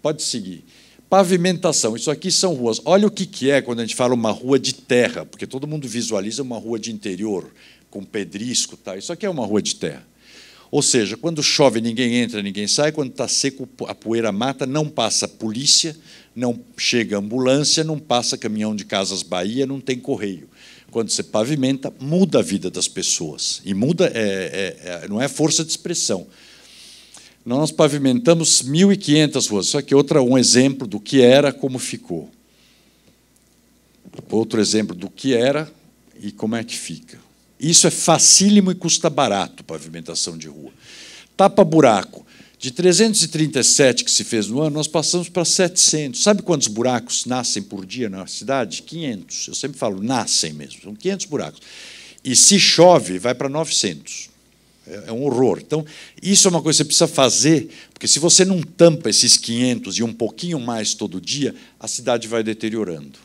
Pode seguir. Pavimentação, isso aqui são ruas. Olha o que é quando a gente fala uma rua de terra, porque todo mundo visualiza uma rua de interior, com pedrisco. Tá? Isso aqui é uma rua de terra. Ou seja, quando chove, ninguém entra, ninguém sai. Quando está seco, a poeira mata, não passa polícia, não chega ambulância, não passa caminhão de Casas Bahia, não tem correio. Quando você pavimenta, muda a vida das pessoas. E muda, não é força de expressão. Nós pavimentamos 1.500 ruas. Isso aqui é um exemplo do que era, como ficou. Outro exemplo do que era e como é que fica. Isso é facílimo e custa barato, pavimentação de rua. Tapa-buraco. De 337 que se fez no ano, nós passamos para 700. Sabe quantos buracos nascem por dia na cidade? 500. Eu sempre falo, nascem mesmo. São 500 buracos. E, se chove, vai para 900. É um horror. Então, isso é uma coisa que você precisa fazer, porque, se você não tampa esses 500 e um pouquinho mais todo dia, a cidade vai deteriorando.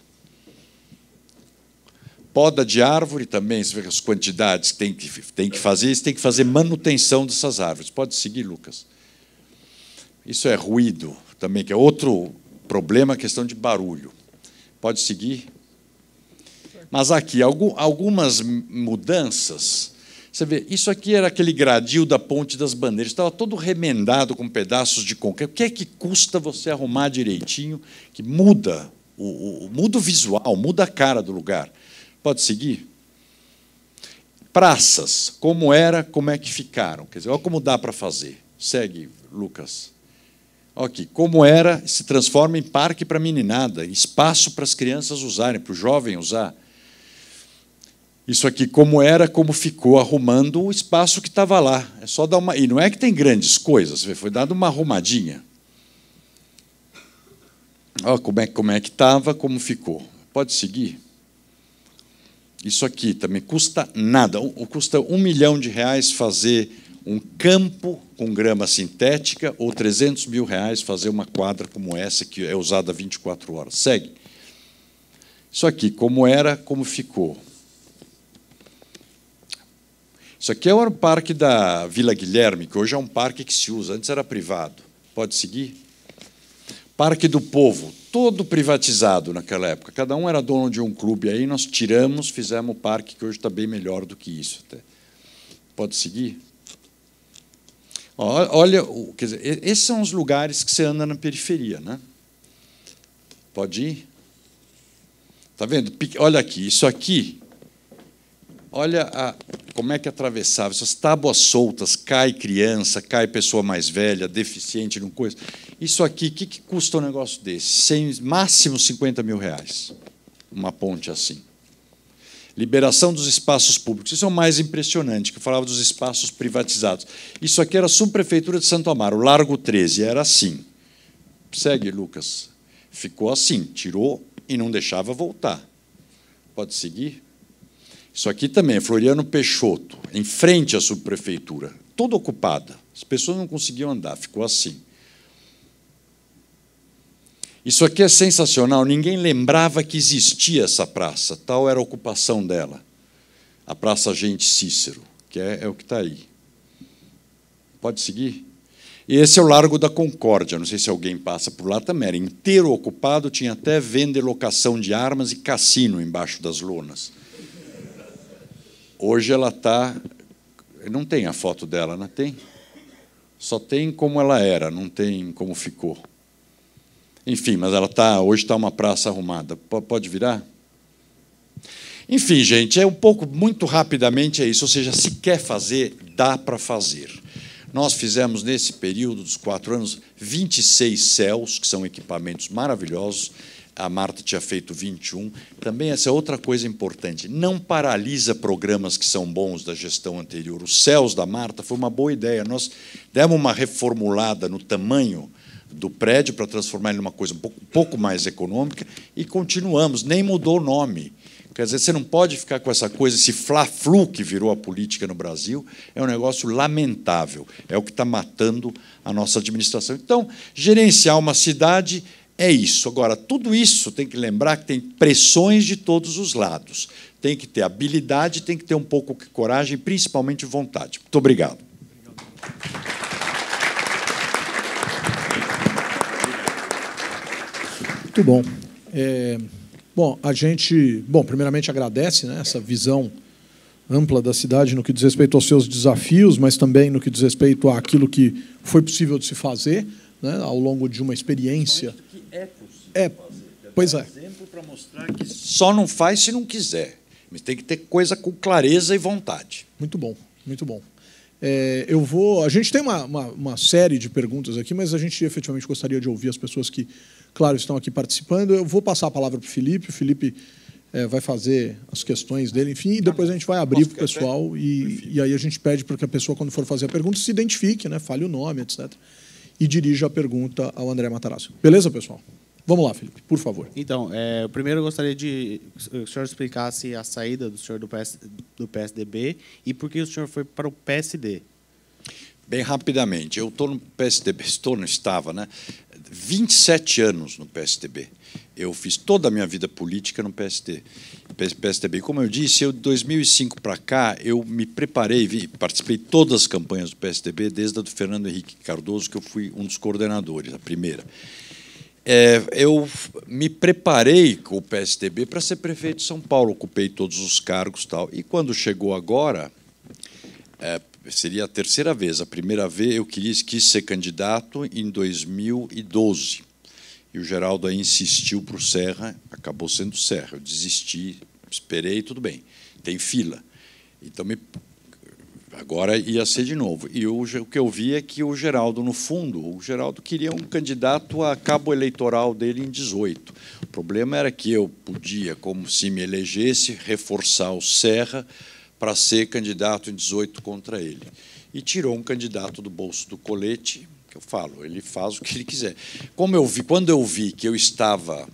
Poda de árvore também, você vê as quantidades que tem que fazer, você tem que fazer manutenção dessas árvores. Pode seguir, Lucas. Isso é ruído também, que é outro problema, a questão de barulho. Pode seguir. Mas aqui, algumas mudanças. Você vê, isso aqui era aquele gradil da Ponte das Bandeiras, estava todo remendado com pedaços de concreto. O que é que custa você arrumar direitinho, que muda muda o visual, muda a cara do lugar? Pode seguir? Praças, como era, como é que ficaram? Quer dizer, olha como dá para fazer. Segue, Lucas. Aqui, como era, se transforma em parque para meninada, espaço para as crianças usarem, para o jovem usar. Isso aqui, como era, como ficou, arrumando o espaço que estava lá. É só dar uma. E não é que tem grandes coisas, foi dado uma arrumadinha. Olha como é que estava, como ficou. Pode seguir? Isso aqui também custa nada. Custa R$1 milhão fazer um campo com grama sintética ou R$300 mil fazer uma quadra como essa, que é usada 24 horas. Segue. Isso aqui, como era, como ficou. Isso aqui é o parque da Vila Guilherme, que hoje é um parque que se usa, antes era privado. Pode seguir? Parque do Povo, todo privatizado naquela época. Cada um era dono de um clube. Aí nós tiramos, fizemos o parque, que hoje está bem melhor do que isso. Até. Pode seguir? Olha, quer dizer, esses são os lugares que você anda na periferia, né? Pode ir? Está vendo? Olha aqui, isso aqui. Olha como é que atravessava. Essas tábuas soltas, cai criança, cai pessoa mais velha, deficiente, não coisa. Isso aqui, o que custa um negócio desse? Máximo R$50 mil. Uma ponte assim. Liberação dos espaços públicos. Isso é o mais impressionante, que eu falava dos espaços privatizados. Isso aqui era a subprefeitura de Santo Amaro, o Largo 13, era assim. Segue, Lucas. Ficou assim, tirou e não deixava voltar. Pode seguir? Isso aqui também é Floriano Peixoto, em frente à subprefeitura, toda ocupada. As pessoas não conseguiam andar, ficou assim. Isso aqui é sensacional, ninguém lembrava que existia essa praça, tal era a ocupação dela. A Praça Agente Cícero, que é o que está aí. Pode seguir? E esse é o Largo da Concórdia, não sei se alguém passa por lá também, era inteiro ocupado, tinha até venda e locação de armas e cassino embaixo das lonas. Hoje ela está... Não tem a foto dela, não tem? Só tem como ela era, não tem como ficou. Enfim, mas hoje está uma praça arrumada. Pode virar? Enfim, gente, é um pouco, muito rapidamente é isso. Ou seja, se quer fazer, dá para fazer. Nós fizemos, nesse período dos 4 anos, 26 CELs, que são equipamentos maravilhosos. A Marta tinha feito 21. Também essa é outra coisa importante. Não paralisa programas que são bons da gestão anterior. Os CELs da Marta foi uma boa ideia. Nós demos uma reformulada no tamanho do prédio para transformar ele numa coisa um pouco mais econômica e continuamos, nem mudou o nome. Quer dizer, você não pode ficar com essa coisa, esse fla-flu que virou a política no Brasil, é um negócio lamentável, é o que está matando a nossa administração. Então, gerenciar uma cidade é isso. Agora, tudo isso tem que lembrar que tem pressões de todos os lados. Tem que ter habilidade, tem que ter um pouco de coragem, principalmente vontade. Muito obrigado. Muito bom. Bom, primeiramente agradece, né, essa visão ampla da cidade no que diz respeito aos seus desafios, mas também no que diz respeito àquilo que foi possível de se fazer, né, ao longo de uma experiência. Que é possível fazer. Pois é. Exemplo para mostrar que só não faz se não quiser. Mas tem que ter coisa com clareza e vontade. Muito bom, muito bom. A gente tem uma série de perguntas aqui, mas a gente efetivamente gostaria de ouvir as pessoas que, claro, estão aqui participando. Eu vou passar a palavra para o Felipe. O Felipe vai fazer as questões dele, enfim, e depois a gente vai abrir para o pessoal e aí a gente pede para que a pessoa, quando for fazer a pergunta, se identifique, né, fale o nome, etc., e dirija a pergunta ao André Matarazzo. Beleza, pessoal? Vamos lá, Felipe, por favor. Então, primeiro eu gostaria de que o senhor explicasse a saída do senhor do PSDB e por que o senhor foi para o PSD. Bem rapidamente, eu estou no PSDB, estava, né? 27 anos no PSDB. Eu fiz toda a minha vida política no PSDB. Como eu disse, de 2005 para cá, eu me preparei, participei de todas as campanhas do PSDB, desde a do Fernando Henrique Cardoso, que eu fui um dos coordenadores, a primeira. Eu me preparei com o PSDB para ser prefeito de São Paulo, ocupei todos os cargos e tal. E quando chegou agora, seria a terceira vez. A primeira vez eu quis ser candidato em 2012. E o Geraldo aí insistiu para o Serra, acabou sendo Serra. Eu desisti, esperei, tudo bem. Tem fila. Então, agora ia ser de novo. E o que eu vi é que o Geraldo, no fundo, o Geraldo queria um candidato a cabo eleitoral dele em 18. O problema era que eu podia, como se me elegesse, reforçar o Serra para ser candidato em 18 contra ele. E tirou um candidato do bolso do colete, que eu falo, ele faz o que ele quiser. Quando eu vi que eu estava,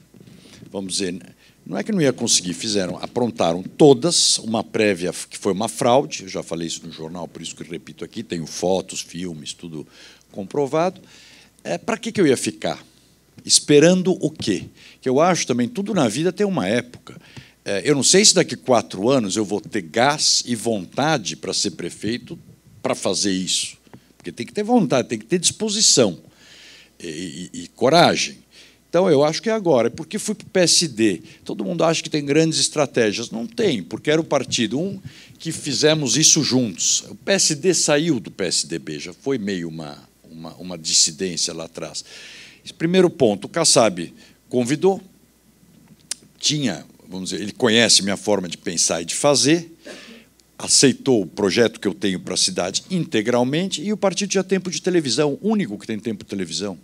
vamos dizer, Não é que não ia conseguir, aprontaram todas, uma prévia que foi uma fraude, eu já falei isso no jornal, por isso que eu repito aqui, tenho fotos, filmes, tudo comprovado. Para que eu ia ficar? Esperando o quê? Que eu acho também, tudo na vida tem uma época. Eu não sei se daqui a 4 anos eu vou ter gás e vontade para ser prefeito para fazer isso. Porque tem que ter vontade, tem que ter disposição e coragem. Então, eu acho que é agora. Por que fui para o PSD? Todo mundo acha que tem grandes estratégias. Não tem, porque era o partido que fizemos isso juntos. O PSD saiu do PSDB, já foi meio uma dissidência lá atrás. Esse primeiro ponto, o Kassab convidou, vamos dizer, ele conhece minha forma de pensar e de fazer, aceitou o projeto que eu tenho para a cidade integralmente, e o partido tinha tempo de televisão, o único que tem tempo de televisão,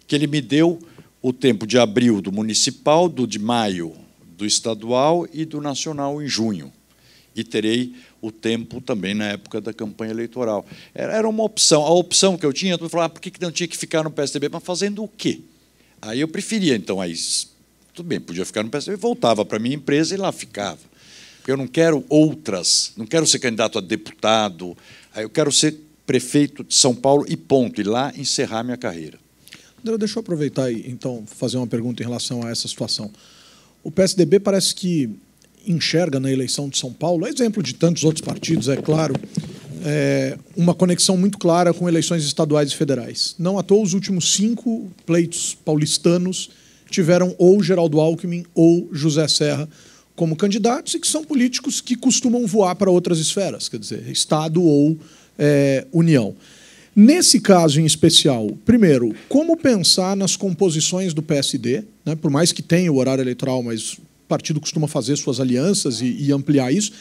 que ele me deu o tempo de abril do municipal, de maio do estadual e do nacional em junho. E terei o tempo também na época da campanha eleitoral. Era uma opção. A opção que eu tinha, eu falava, por que não tinha que ficar no PSDB? Mas fazendo o quê? Aí eu preferia, então, aí, tudo bem, podia ficar no PSDB, voltava para a minha empresa e lá ficava. Porque eu não quero não quero ser candidato a deputado, aí eu quero ser prefeito de São Paulo e ponto, e lá encerrar minha carreira. Deixa eu aproveitar e, então, fazer uma pergunta em relação a essa situação. O PSDB parece que enxerga na eleição de São Paulo, exemplo de tantos outros partidos, é claro, uma conexão muito clara com eleições estaduais e federais. Não à toa, os últimos 5 pleitos paulistanos tiveram ou Geraldo Alckmin ou José Serra como candidatos, e que são políticos que costumam voar para outras esferas, quer dizer, Estado ou União. Nesse caso em especial, primeiro, como pensar nas composições do PSD, né, por mais que tenha o horário eleitoral, mas o partido costuma fazer suas alianças e ampliar isso,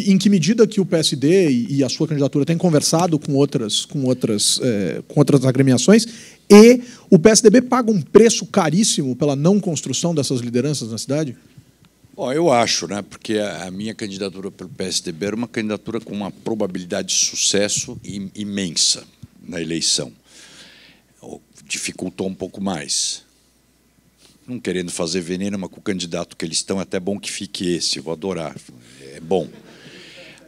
em que medida que o PSD e a sua candidatura têm conversado com outras agremiações, e o PSDB paga um preço caríssimo pela não construção dessas lideranças na cidade? Bom, eu acho, né, porque a minha candidatura pelo PSDB era uma candidatura com uma probabilidade de sucesso imensa na eleição. Dificultou um pouco mais. Não querendo fazer veneno, mas com o candidato que eles estão, é até bom que fique esse, eu vou adorar, é bom.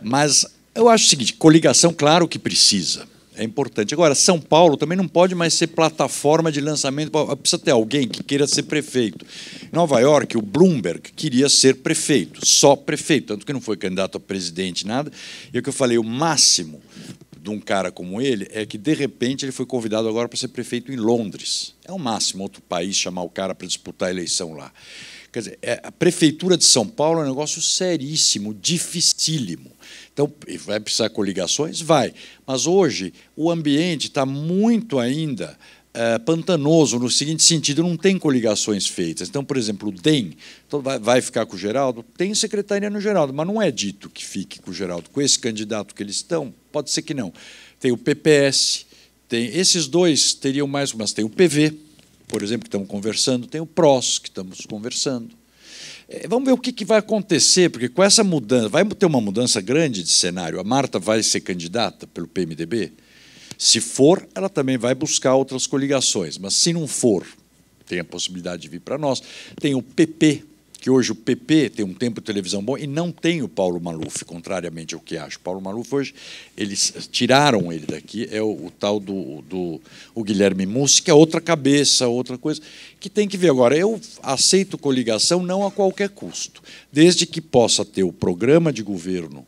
Mas eu acho o seguinte, coligação, claro que precisa, é importante. Agora, São Paulo também não pode mais ser plataforma de lançamento, precisa ter alguém que queira ser prefeito. Em Nova York, o Bloomberg queria ser prefeito, só prefeito, tanto que não foi candidato a presidente, nada. E o que eu falei, o máximo de um cara como ele é que, de repente, ele foi convidado agora para ser prefeito em Londres. É o máximo, outro país, chamar o cara para disputar a eleição lá. Quer dizer, a prefeitura de São Paulo é um negócio seríssimo, dificílimo. Então, vai precisar de coligações? Vai. Mas hoje o ambiente está muito ainda pantanoso, no seguinte sentido, não tem coligações feitas. Então, por exemplo, o DEM vai ficar com o Geraldo? Tem secretaria no Geraldo, mas não é dito que fique com o Geraldo. Com esse candidato que eles estão, pode ser que não. Tem o PPS, esses dois teriam mais, mas tem o PV, por exemplo, que estamos conversando, tem o PROS, que estamos conversando. Vamos ver o que vai acontecer, porque com essa mudança, vai ter uma mudança grande de cenário. A Marta vai ser candidata pelo PMDB? Se for, ela também vai buscar outras coligações, mas se não for, tem a possibilidade de vir para nós. Tem o PP, que hoje o PP tem um tempo de televisão bom, e não tem o Paulo Maluf, contrariamente ao que acho. O Paulo Maluf, hoje, eles tiraram ele daqui, é o tal o Guilherme Mussi, que é outra cabeça, outra coisa, que tem que ver. Agora, eu aceito coligação não a qualquer custo, desde que possa ter o programa de governo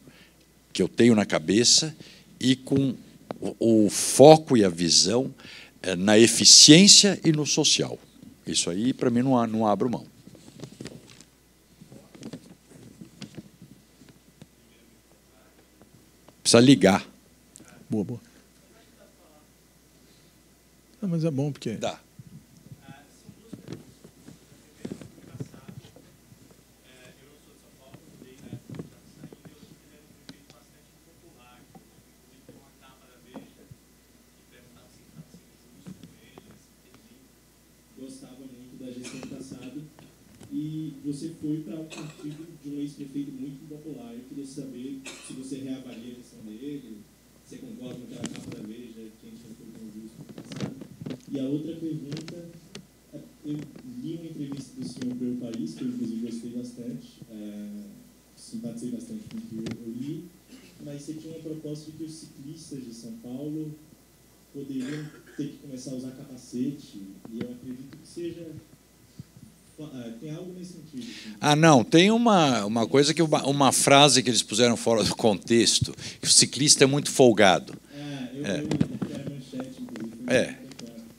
que eu tenho na cabeça e com o foco e a visão na eficiência e no social. Isso aí, para mim, não abro mão. Precisa ligar. Boa, boa. Não, mas é bom, porque... Dá. Gostava muito da gestão passada e você foi para o partido de um ex-prefeito muito popular. Eu queria saber se você reavalia a gestão dele, você concorda com aquela capa da Veja que a gente não foi com o passado. E a outra pergunta, eu li uma entrevista do senhor para o País, que eu inclusive gostei bastante, simpatizei bastante com o que eu li, mas você tinha uma proposta de que os ciclistas de São Paulo poderiam ter que começar a usar capacete, e eu acredito que seja... tem algo nesse sentido. Assim. Ah, não, tem uma coisa, uma frase que eles puseram fora do contexto, que o ciclista é muito folgado. Eu era manchete, inclusive.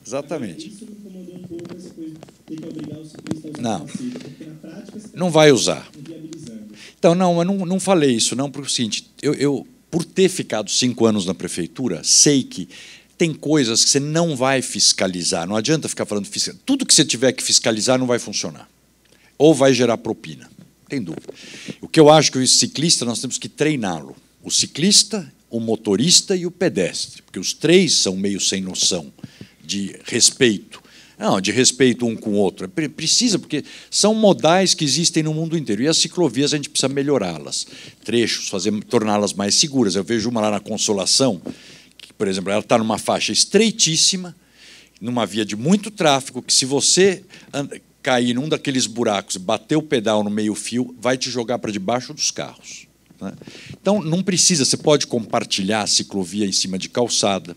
Exatamente. Isso me incomodou um pouco, essa coisa de ter que obrigar o ciclista a usar Não. capacete, porque na prática você Não vai usar. inviabilizando. Então, não, eu não falei isso, não, porque é o seguinte, eu, por ter ficado 5 anos na prefeitura, sei que tem coisas que você não vai fiscalizar, não adianta ficar falando fiscalizar. Tudo que você tiver que fiscalizar não vai funcionar. Ou vai gerar propina, tem dúvida. O que eu acho que o ciclista, nós temos que treiná-lo. O ciclista, o motorista e o pedestre, porque os três são meio sem noção de respeito. Não, de respeito um com o outro. Precisa, porque são modais que existem no mundo inteiro. E as ciclovias a gente precisa melhorá-las. Trechos, torná-las mais seguras. Eu vejo uma lá na Consolação, que, por exemplo, ela está numa faixa estreitíssima, numa via de muito tráfego, que se você cair num daqueles buracos e bater o pedal no meio-fio, vai te jogar para debaixo dos carros. Né? Então, não precisa, você pode compartilhar a ciclovia em cima de calçada.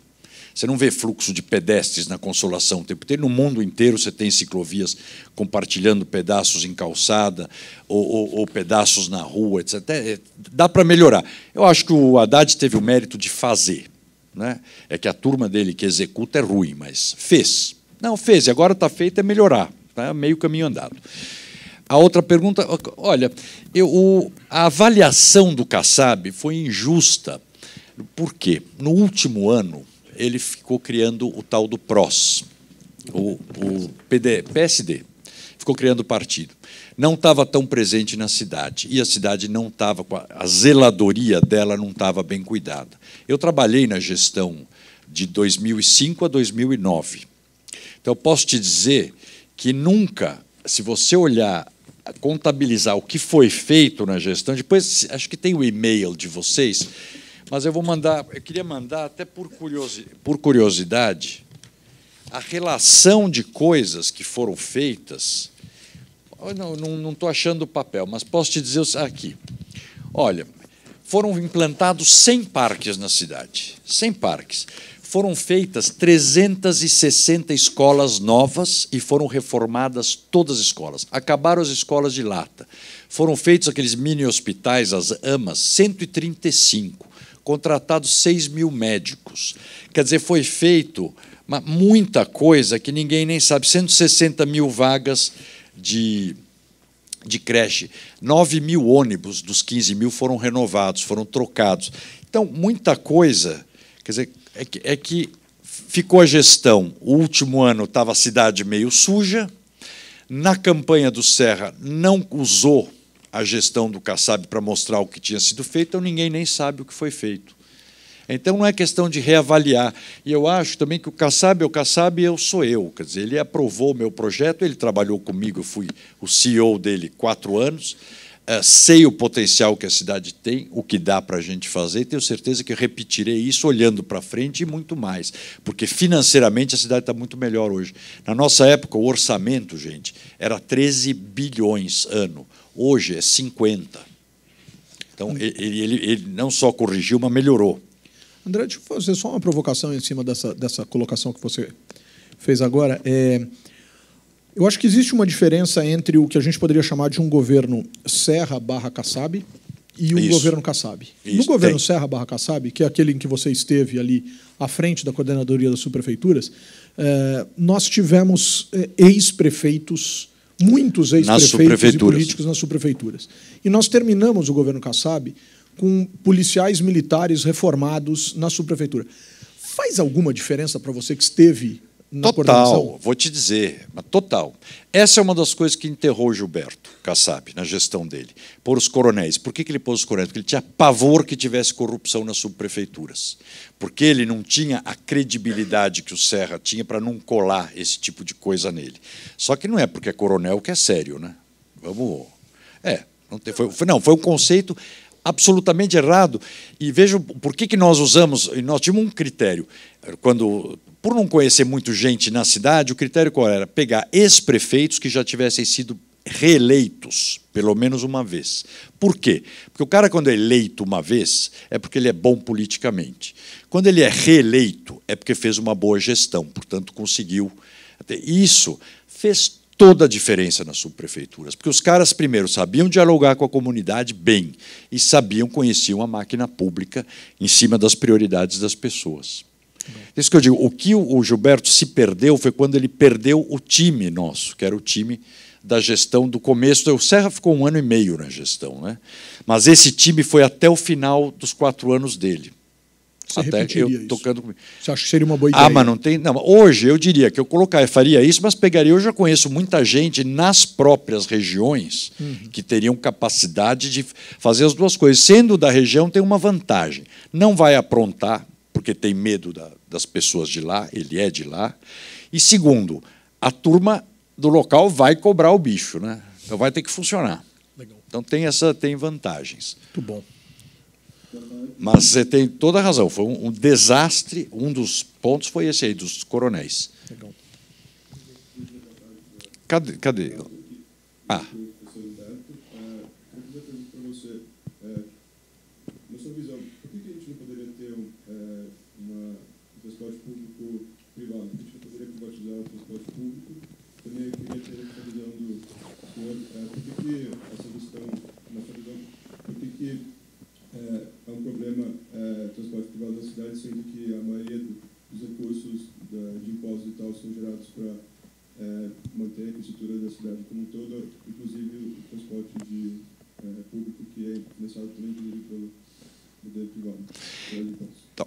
Você não vê fluxo de pedestres na Consolação o tempo inteiro. No mundo inteiro você tem ciclovias compartilhando pedaços em calçada ou pedaços na rua, etc. Dá para melhorar. Eu acho que o Haddad teve o mérito de fazer. Né? É que a turma dele que executa é ruim, mas fez. Não, fez, e agora está feito, é melhorar. Tá meio caminho andado. A outra pergunta, olha, a avaliação do Kassab foi injusta. Por quê? No último ano, ele ficou criando o tal do PROS, o PSD, ficou criando o partido. Não estava tão presente na cidade, e a cidade não estava, a zeladoria dela não estava bem cuidada. Eu trabalhei na gestão de 2005 a 2009. Então, eu posso te dizer que nunca, se você olhar, contabilizar o que foi feito na gestão, depois acho que tem o e-mail de vocês, mas eu queria mandar, até por curiosidade, a relação de coisas que foram feitas. Não estou achando o papel, mas posso te dizer aqui. Olha, foram implantados 100 parques na cidade, 100 parques. Foram feitas 360 escolas novas e foram reformadas todas as escolas. Acabaram as escolas de lata. Foram feitos aqueles mini-hospitais, as AMAs, 135. Contratados 6 mil médicos. Quer dizer, foi feito muita coisa que ninguém nem sabe. 160 mil vagas de creche. 9 mil ônibus dos 15 mil foram renovados, foram trocados. Então, muita coisa. Quer dizer, é que ficou a gestão. O último ano estava a cidade meio suja. Na campanha do Serra, não usou a gestão do Kassab para mostrar o que tinha sido feito, então ninguém nem sabe o que foi feito. Então, não é questão de reavaliar. E eu acho também que o Kassab é o Kassab e eu sou eu. Quer dizer, ele aprovou o meu projeto, ele trabalhou comigo, eu fui o CEO dele 4 anos, sei o potencial que a cidade tem, o que dá para a gente fazer, e tenho certeza que eu repetirei isso olhando para frente e muito mais, porque financeiramente a cidade está muito melhor hoje. Na nossa época, o orçamento, gente, era 13 bilhões ano. Hoje é 50. Então, ele não só corrigiu, mas melhorou. André, deixa eu fazer só uma provocação em cima dessa colocação que você fez agora. Eu acho que existe uma diferença entre o que a gente poderia chamar de um governo Serra/Kassab e um governo Kassab. No governo Serra/Kassab, que é aquele em que você esteve ali à frente da coordenadoria das subprefeituras, nós tivemos ex-prefeitos, muitos ex-prefeitos e políticos nas subprefeituras. E nós terminamos o governo Kassab com policiais militares reformados na subprefeitura. Faz alguma diferença para você que esteve na coordenação? Total, vou te dizer, total. Essa é uma das coisas que enterrou o Gilberto Kassab na gestão dele, pôr os coronéis. Por que ele pôs os coronéis? Porque ele tinha pavor que tivesse corrupção nas subprefeituras. Porque ele não tinha a credibilidade que o Serra tinha para não colar esse tipo de coisa nele. Só que não é porque é coronel que é sério, né? Foi um conceito absolutamente errado. E vejam por que nós usamos, e nós tínhamos um critério. por não conhecer muito gente na cidade, o critério qual era? Pegar ex-prefeitos que já tivessem sido reeleitos, pelo menos uma vez. Por quê? Porque o cara, quando é eleito uma vez, é porque ele é bom politicamente. Quando ele é reeleito, é porque fez uma boa gestão, portanto, conseguiu. Isso fez toda a diferença nas subprefeituras, porque os caras, primeiro, sabiam dialogar com a comunidade bem e conheciam a máquina pública em cima das prioridades das pessoas. Isso que eu digo, o que o Gilberto se perdeu foi quando ele perdeu o time nosso, que era o time da gestão do começo. O Serra ficou 1 ano e meio na gestão, né? Mas esse time foi até o final dos 4 anos dele. Você até repetiria eu tocando comigo. Você acha que seria uma boa ideia? Mas não tem. Não, hoje eu diria que eu faria isso, mas pegaria. Eu já conheço muita gente nas próprias regiões que teriam capacidade de fazer as duas coisas. Sendo da região, tem uma vantagem. Não vai aprontar, porque tem medo das pessoas de lá, ele é de lá. E segundo, a turma do local vai cobrar o bicho, né? Então vai ter que funcionar. Legal. Então tem vantagens. Muito bom. Mas você tem toda a razão. Foi um desastre. Um dos pontos foi esse aí, dos coronéis. Legal. Cadê? Ah. Na sua visão, por que a gente não poderia ter um transporte público-privado? Por que a gente não poderia privatizar o transporte público? Também eu queria ter a visão do senhor. Por que essa questão, na sua visão, por que é um problema transporte privado da cidade, sendo que a maioria dos recursos de impostos e tal são gerados para manter a infraestrutura da cidade como um todo, inclusive o transporte público, que é financiado também pelo poder privado.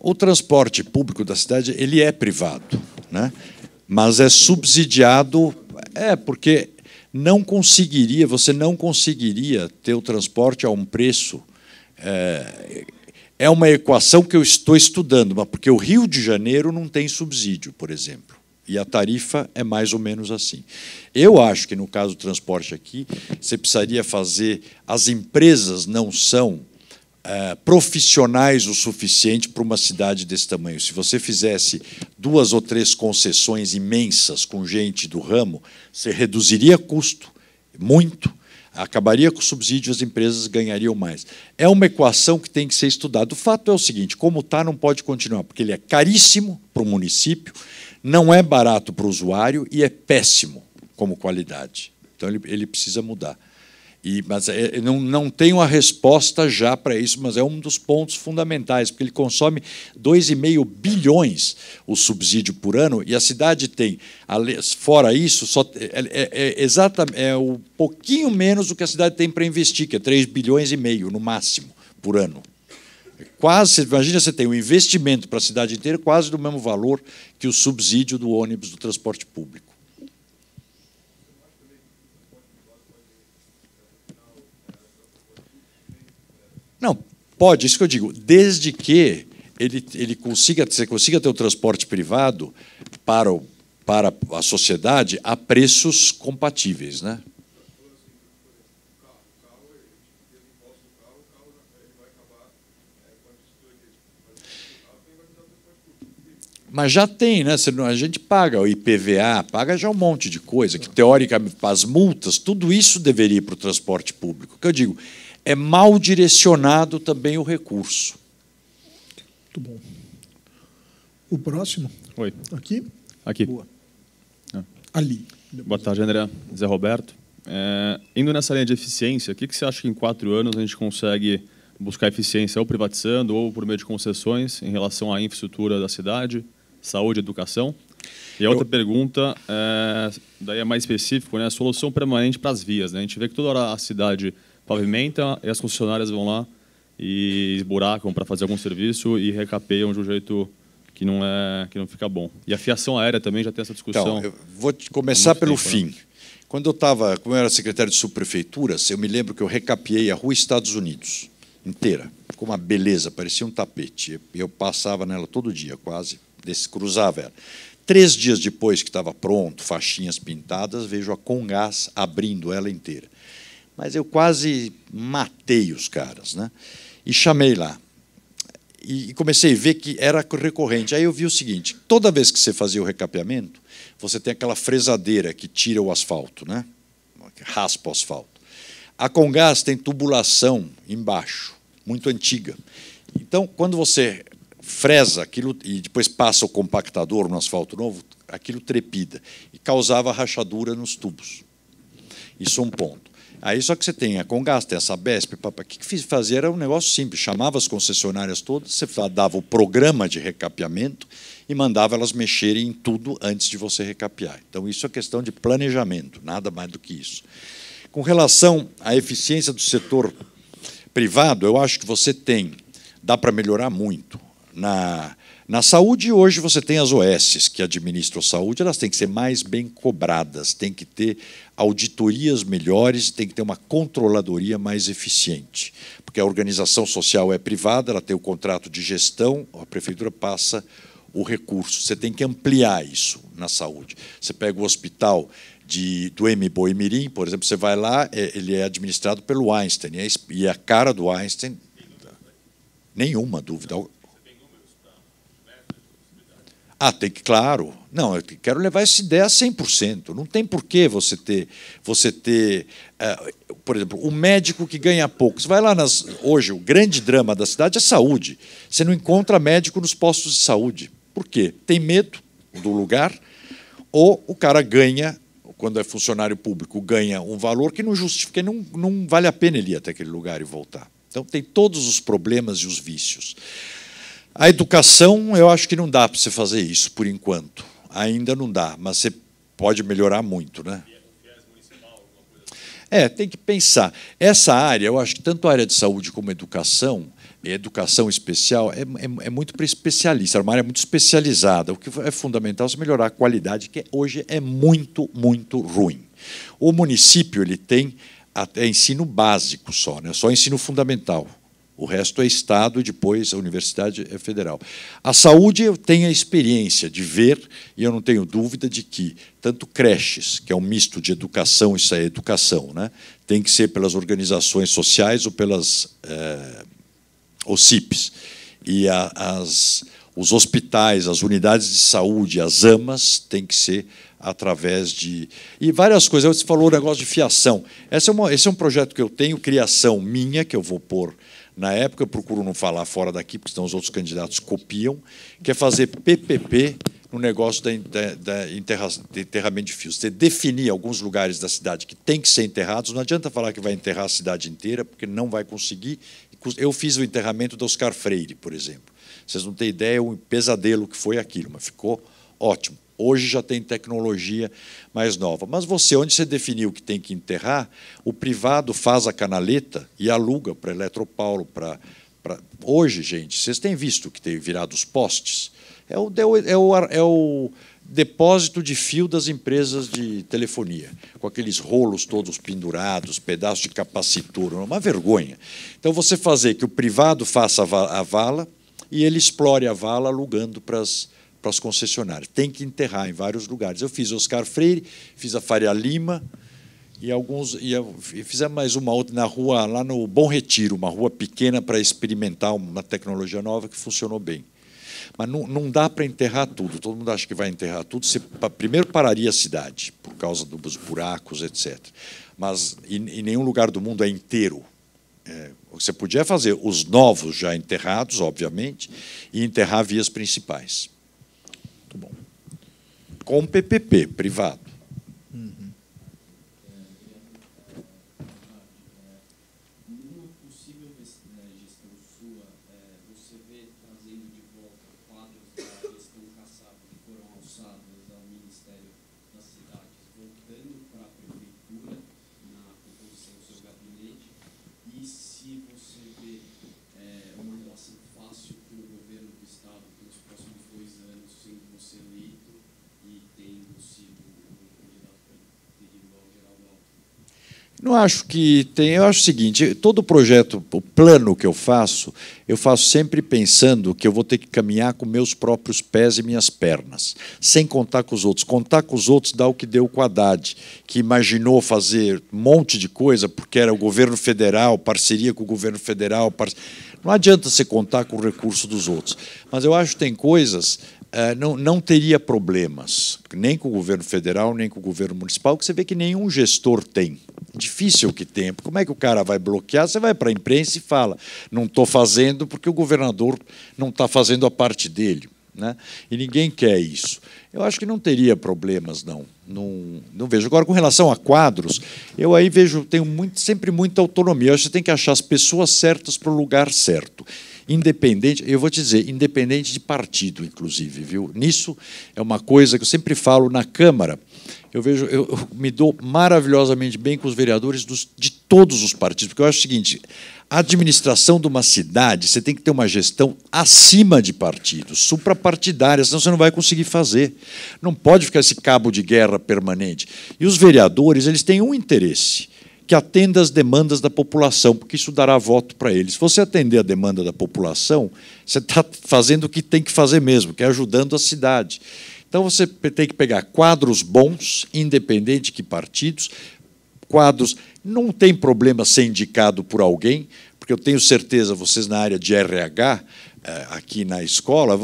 O transporte público da cidade ele é privado, né? Mas é subsidiado, porque você não conseguiria ter o transporte a um preço. É uma equação que eu estou estudando, mas porque o Rio de Janeiro não tem subsídio, por exemplo, e a tarifa é mais ou menos assim. Eu acho que, no caso do transporte aqui, você precisaria fazer... As empresas não são profissionais o suficiente para uma cidade desse tamanho. Se você fizesse 2 ou 3 concessões imensas com gente do ramo, você reduziria custo muito, acabaria com o subsídio, as empresas ganhariam mais. É uma equação que tem que ser estudada. O fato é o seguinte, como está, não pode continuar, porque ele é caríssimo para o município, não é barato para o usuário e é péssimo como qualidade. Então, ele precisa mudar. Mas não tenho a resposta já para isso, mas é um dos pontos fundamentais, porque ele consome 2,5 bilhões o subsídio por ano, e a cidade tem, fora isso, é um pouquinho menos do que a cidade tem para investir, que é 3,5 bilhões no máximo por ano. Quase, imagina, você tem um investimento para a cidade inteira quase do mesmo valor que o subsídio do ônibus do transporte público. Não, pode, isso que eu digo, desde que você consiga ter o transporte privado para a sociedade a preços compatíveis, né? Mas já tem, né? A gente paga o IPVA, paga já um monte de coisa, que teoricamente, as multas, tudo isso deveria ir para o transporte público. O que eu digo, é mal direcionado também o recurso. Muito bom. O próximo? Oi. Aqui? Aqui. Boa. Ali. Boa tarde, André. Zé Roberto. Indo nessa linha de eficiência, o que você acha que em 4 anos a gente consegue buscar eficiência ou privatizando ou por meio de concessões em relação à infraestrutura da cidade, saúde e educação? E a outra pergunta, daí é mais específico, né? A solução permanente para as vias, né? A gente vê que toda hora a cidade pavimenta e as concessionárias vão lá e esburacam para fazer algum serviço e recapeiam de um jeito que não fica bom. E a fiação aérea também já tem essa discussão. Então, eu vou começar pelo fim. Né? Como eu era secretário de subprefeituras, eu me lembro que eu recapeei a Rua Estados Unidos inteira. Ficou uma beleza, parecia um tapete. Eu passava nela todo dia, quase, cruzava ela. 3 dias depois que estava pronto, faixinhas pintadas, vejo a Comgás abrindo ela inteira. Mas eu quase matei os caras, né? E chamei lá. e comecei a ver que era recorrente. Aí eu vi o seguinte, toda vez que você fazia o recapeamento, você tem aquela fresadeira que tira o asfalto, né? Que raspa o asfalto. A Comgás tem tubulação embaixo, muito antiga. Então, quando você fresa aquilo e depois passa o compactador no asfalto novo, aquilo trepida e causava rachadura nos tubos. Isso é um ponto. Aí só que você tem a Comgás, tem a Sabesp, o que fazia era um negócio simples, chamava as concessionárias todas, você dava o programa de recapeamento e mandava elas mexerem em tudo antes de você recapear. Então, isso é questão de planejamento, nada mais do que isso. Com relação à eficiência do setor privado, eu acho que você dá para melhorar muito. Na saúde, hoje, você tem as OS que administram a saúde, elas têm que ser mais bem cobradas, tem que ter auditorias melhores, tem que ter uma controladoria mais eficiente, porque a organização social é privada, ela tem o contrato de gestão, a prefeitura passa o recurso. Você tem que ampliar isso na saúde. Você pega o hospital do Boimirim, por exemplo, você vai lá, ele é administrado pelo Einstein, e a cara do Einstein, nenhuma dúvida. Tem que, claro. Não, eu quero levar essa ideia a 100%. Não tem por que você ter por exemplo, o médico que ganha pouco. Você vai lá hoje, o grande drama da cidade é saúde. Você não encontra médico nos postos de saúde. Por quê? Tem medo do lugar, ou o cara ganha, quando é funcionário público, ganha um valor que não justifica, não vale a pena ele ir até aquele lugar e voltar. Então, tem todos os problemas e os vícios. A educação, eu acho que não dá para você fazer isso, por enquanto. Ainda não dá, mas você pode melhorar muito, né? Tem que pensar. Essa área, eu acho que tanto a área de saúde como a educação especial, é muito para especialista, é uma área muito especializada. O que é fundamental é você melhorar a qualidade, que hoje é muito, muito ruim. O município ele tem até ensino básico só, né? Só ensino fundamental. O resto é Estado e depois a universidade é federal. A saúde eu tenho a experiência de ver, e eu não tenho dúvida de que tanto creches, que é um misto de educação, isso é educação, né? Tem que ser pelas organizações sociais ou pelas OCIPs. E os hospitais, as unidades de saúde, as AMAs, tem que ser através de... E várias coisas. Você falou o negócio de fiação. Esse é um projeto que eu tenho, criação minha, que eu vou pôr. Na época, eu procuro não falar fora daqui, porque senão os outros candidatos copiam, que é fazer PPP no negócio de enterramento de fios. Você definir alguns lugares da cidade que tem que ser enterrados, não adianta falar que vai enterrar a cidade inteira, porque não vai conseguir. Eu fiz o enterramento do Oscar Freire, por exemplo. Vocês não têm ideia o pesadelo que foi aquilo, mas ficou ótimo. Hoje já tem tecnologia mais nova. Mas onde você definiu que tem que enterrar, o privado faz a canaleta e aluga para Eletropaulo. Hoje, gente, vocês têm visto que tem virado os postes? É o depósito de fio das empresas de telefonia, com aqueles rolos todos pendurados, pedaços de capacitor, uma vergonha. Então, você fazer que o privado faça a vala e ele explore a vala alugando para as concessionárias. Tem que enterrar em vários lugares. Eu fiz Oscar Freire, fiz a Faria Lima e fizemos mais uma outra na rua, lá no Bom Retiro, uma rua pequena para experimentar uma tecnologia nova que funcionou bem. Mas não dá para enterrar tudo. Todo mundo acha que vai enterrar tudo. Você primeiro pararia a cidade, por causa dos buracos, etc. Mas em nenhum lugar do mundo é inteiro. Você podia fazer os novos já enterrados, obviamente, e enterrar vias principais. Muito bom. Com PPP, privado. Numa possível gestão sua, você vê trazendo de volta quadros da gestão Kassab que foram alçados ao Ministério das Cidades, voltando para a Prefeitura, na composição do seu gabinete, e se você vê uma relação fácil com o governo do Estado pelos próximos 2 anos, sendo você eleito e tendo sido um candidato interino ao Geraldo Alckmin? Não acho que tem. Eu acho o seguinte: todo projeto, o plano que eu faço sempre pensando que eu vou ter que caminhar com meus próprios pés e minhas pernas, sem contar com os outros. Contar com os outros dá o que deu com o Haddad, que imaginou fazer um monte de coisa porque era o governo federal, parceria com o governo federal. Não adianta você contar com o recurso dos outros. Mas eu acho que tem coisas, não teria problemas, nem com o governo federal, nem com o governo municipal, que você vê que nenhum gestor tem. Difícil que tenha. Como é que o cara vai bloquear? Você vai para a imprensa e fala, não estou fazendo porque o governador não está fazendo a parte dele. Né? E ninguém quer isso. Eu acho que não teria problemas, não vejo. Agora, com relação a quadros, eu aí tenho sempre muita autonomia. Eu acho que você tem que achar as pessoas certas para o lugar certo. Independente, eu vou te dizer, independente de partido, inclusive, viu? Nisso é uma coisa que eu sempre falo na Câmara. Eu me dou maravilhosamente bem com os vereadores de todos os partidos, porque eu acho o seguinte: a administração de uma cidade, você tem que ter uma gestão acima de partidos, suprapartidária, senão você não vai conseguir fazer. Não pode ficar esse cabo de guerra permanente. E os vereadores, eles têm um interesse, que atenda às demandas da população, porque isso dará voto para eles. Se você atender a demanda da população, você está fazendo o que tem que fazer mesmo, que é ajudando a cidade. Então, você tem que pegar quadros bons, independente de que partidos, quadros. Não tem problema ser indicado por alguém, porque eu tenho certeza, vocês na área de RH, aqui na escola,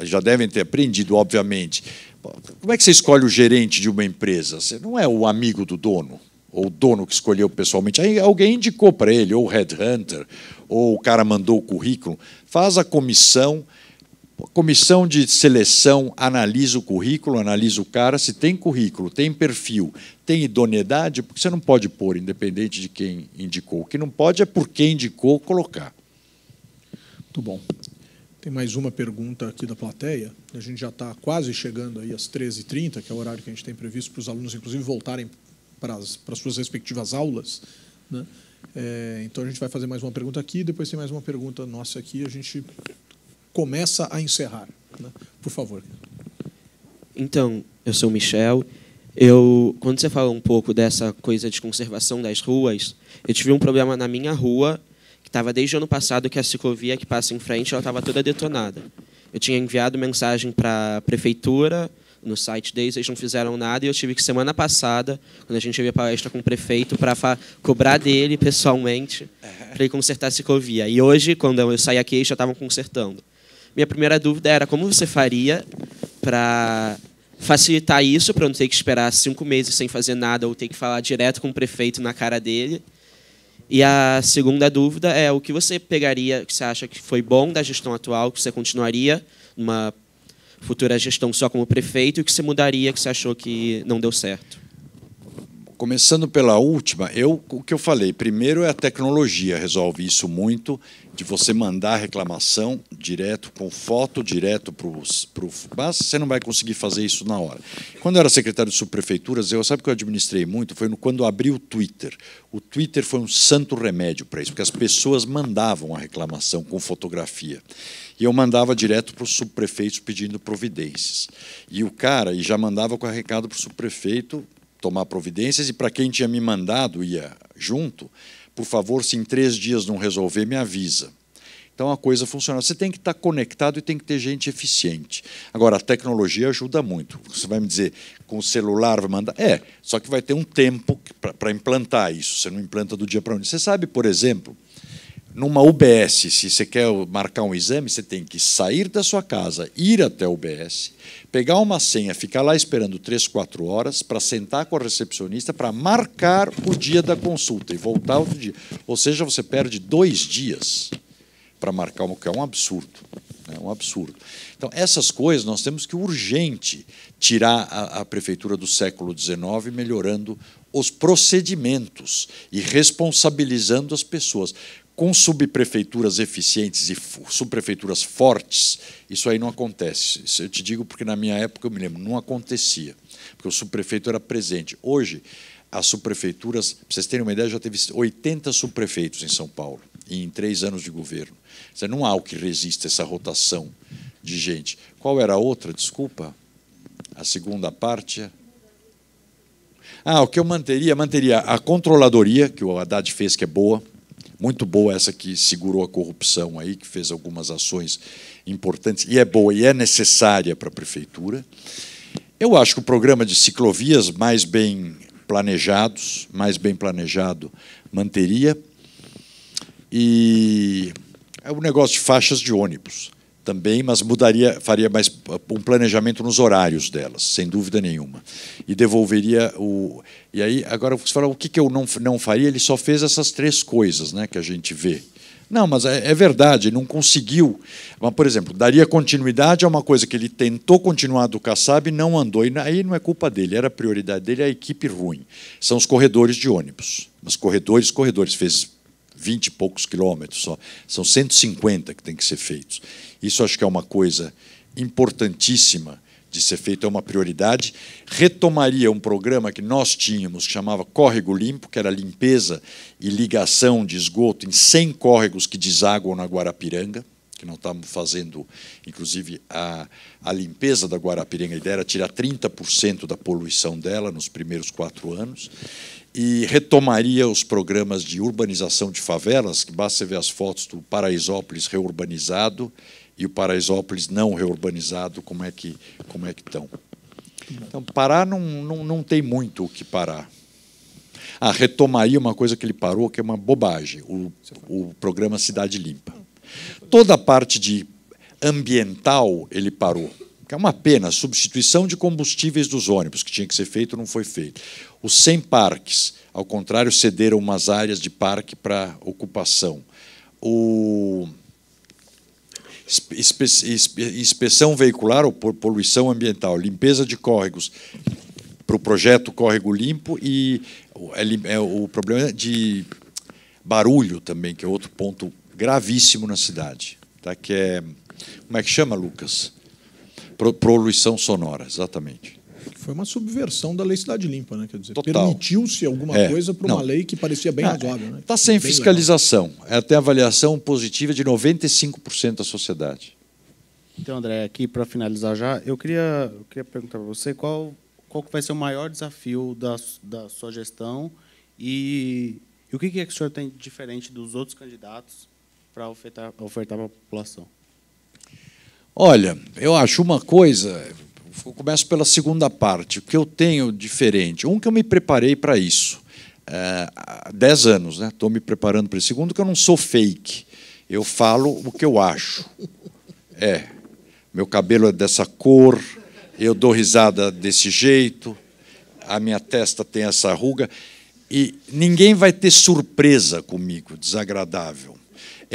já devem ter aprendido, obviamente. Como é que você escolhe o gerente de uma empresa? Você não é o amigo do dono, ou o dono que escolheu pessoalmente. Aí alguém indicou para ele, ou o headhunter, ou o cara mandou o currículo. Faz a comissão de seleção analisa o currículo, analisa o cara, se tem currículo, tem perfil, tem idoneidade, porque você não pode pôr, independente de quem indicou. O que não pode é por quem indicou colocar. Muito bom. Tem mais uma pergunta aqui da plateia. A gente já está quase chegando aí às 13h30, que é o horário que a gente tem previsto para os alunos, inclusive, voltarem para as suas respectivas aulas, né? Então, a gente vai fazer mais uma pergunta aqui, depois tem mais uma pergunta nossa aqui, a gente começa a encerrar, né? Por favor. Então, eu sou o Michel. Quando você fala um pouco dessa coisa de conservação das ruas, eu tive um problema na minha rua, que estava desde o ano passado, que a ciclovia que passa em frente ela estava toda detonada. Eu tinha enviado mensagem para a prefeitura, no site deles, eles não fizeram nada, e eu tive que, semana passada, quando a gente teve a palestra com o prefeito, para cobrar dele, pessoalmente, para ele consertar a ciclovia. E hoje, quando eu saí aqui, eles já estavam consertando. Minha primeira dúvida era como você faria para facilitar isso, para eu não ter que esperar 5 meses sem fazer nada ou ter que falar direto com o prefeito na cara dele. E a segunda dúvida é o que você pegaria, que você acha que foi bom da gestão atual, que você continuaria numa futura gestão só como prefeito, e o que você mudaria, que você achou que não deu certo? Começando pela última, o que eu falei, primeiro é a tecnologia, resolve isso muito, de você mandar a reclamação direto, com foto, direto para o... Mas você não vai conseguir fazer isso na hora. Quando eu era secretário de subprefeituras, sabe que eu administrei muito? Foi quando abri o Twitter. O Twitter foi um santo remédio para isso, porque as pessoas mandavam a reclamação com fotografia. E eu mandava direto para os subprefeitos pedindo providências. E o cara já mandava com a recado para o subprefeito tomar providências, e para quem tinha me mandado, ia junto, por favor, se em 3 dias não resolver, me avisa. Então, a coisa funciona. Você tem que estar conectado e tem que ter gente eficiente. Agora, a tecnologia ajuda muito. Você vai me dizer, com o celular vai mandar? Só que vai ter um tempo para implantar isso. Você não implanta do dia para o outro. Você sabe, por exemplo, numa UBS, se você quer marcar um exame, você tem que sair da sua casa, ir até a UBS, pegar uma senha, ficar lá esperando 3, 4 horas para sentar com a recepcionista para marcar o dia da consulta e voltar outro dia. Ou seja, você perde 2 dias para marcar, o que é um absurdo. É um absurdo. Então, essas coisas nós temos que, urgente, tirar a prefeitura do século XIX, melhorando os procedimentos e responsabilizando as pessoas. Com subprefeituras eficientes e subprefeituras fortes, isso aí não acontece. Isso eu te digo porque, na minha época, eu me lembro, não acontecia, porque o subprefeito era presente. Hoje, as subprefeituras, para vocês terem uma ideia, já teve 80 subprefeitos em São Paulo, em 3 anos de governo. Não há o que resista essa rotação de gente. Qual era a outra? Desculpa. A segunda parte. O que eu manteria a controladoria, que o Haddad fez, que é boa, muito boa, essa que segurou a corrupção aí, que fez algumas ações importantes, e é boa e é necessária para a prefeitura. Eu acho que o programa de ciclovias mais bem planejado, manteria. E É o negócio de faixas de ônibus também, mas faria mais um planejamento nos horários delas, sem dúvida nenhuma. E devolveria o... E aí, agora você fala, o que eu não faria? Ele só fez essas 3 coisas, né, que a gente vê. Não, mas é verdade, não conseguiu. Mas, por exemplo, daria continuidade a uma coisa que ele tentou continuar do Kassab e não andou. E aí não é culpa dele, era a prioridade dele, a equipe ruim. São os corredores de ônibus. Mas corredores, fez 20 e poucos quilômetros só. São 150 que tem que ser feitos. Isso acho que é uma coisa importantíssima de ser feito, é uma prioridade. Retomaria um programa que nós tínhamos, que chamava Córrego Limpo, que era limpeza e ligação de esgoto em 100 córregos que desaguam na Guarapiranga, que nós estávamos fazendo, inclusive, a limpeza da Guarapiranga. A ideia era tirar 30% da poluição dela nos primeiros 4 anos. E retomaria os programas de urbanização de favelas, que basta você ver as fotos do Paraisópolis reurbanizado e o Paraisópolis não reurbanizado, como é que estão. Então, parar não tem muito o que parar. Retomaria uma coisa que ele parou, que é uma bobagem, o programa Cidade Limpa. Toda a parte de ambiental ele parou, que é uma pena, a substituição de combustíveis dos ônibus, que tinha que ser feito, não foi feito. Os 100 parques, ao contrário, cederam umas áreas de parque para ocupação. Inspeção veicular ou poluição ambiental, limpeza de córregos para o projeto Córrego Limpo e o problema de barulho também, que é outro ponto gravíssimo na cidade, tá? Que é, como é que chama, Lucas? Poluição sonora, exatamente. Foi uma subversão da lei Cidade Limpa, né? Quer dizer, Total. Permitiu-se alguma coisa para uma lei que parecia bem razoável. Né? Está sem bem fiscalização. Tem avaliação positiva de 95% da sociedade. Então, André, aqui para finalizar já, eu queria perguntar para você qual que vai ser o maior desafio da sua gestão e o que é que o senhor tem de diferente dos outros candidatos para ofertar para a população? Olha, eu acho uma coisa, eu começo pela segunda parte, o que eu tenho diferente. Que eu me preparei para isso, há 10 anos, né? Estou me preparando para isso. Segundo, que eu não sou fake, eu falo o que eu acho. Meu cabelo é dessa cor, eu dou risada desse jeito, a minha testa tem essa ruga, e ninguém vai ter surpresa comigo, desagradável.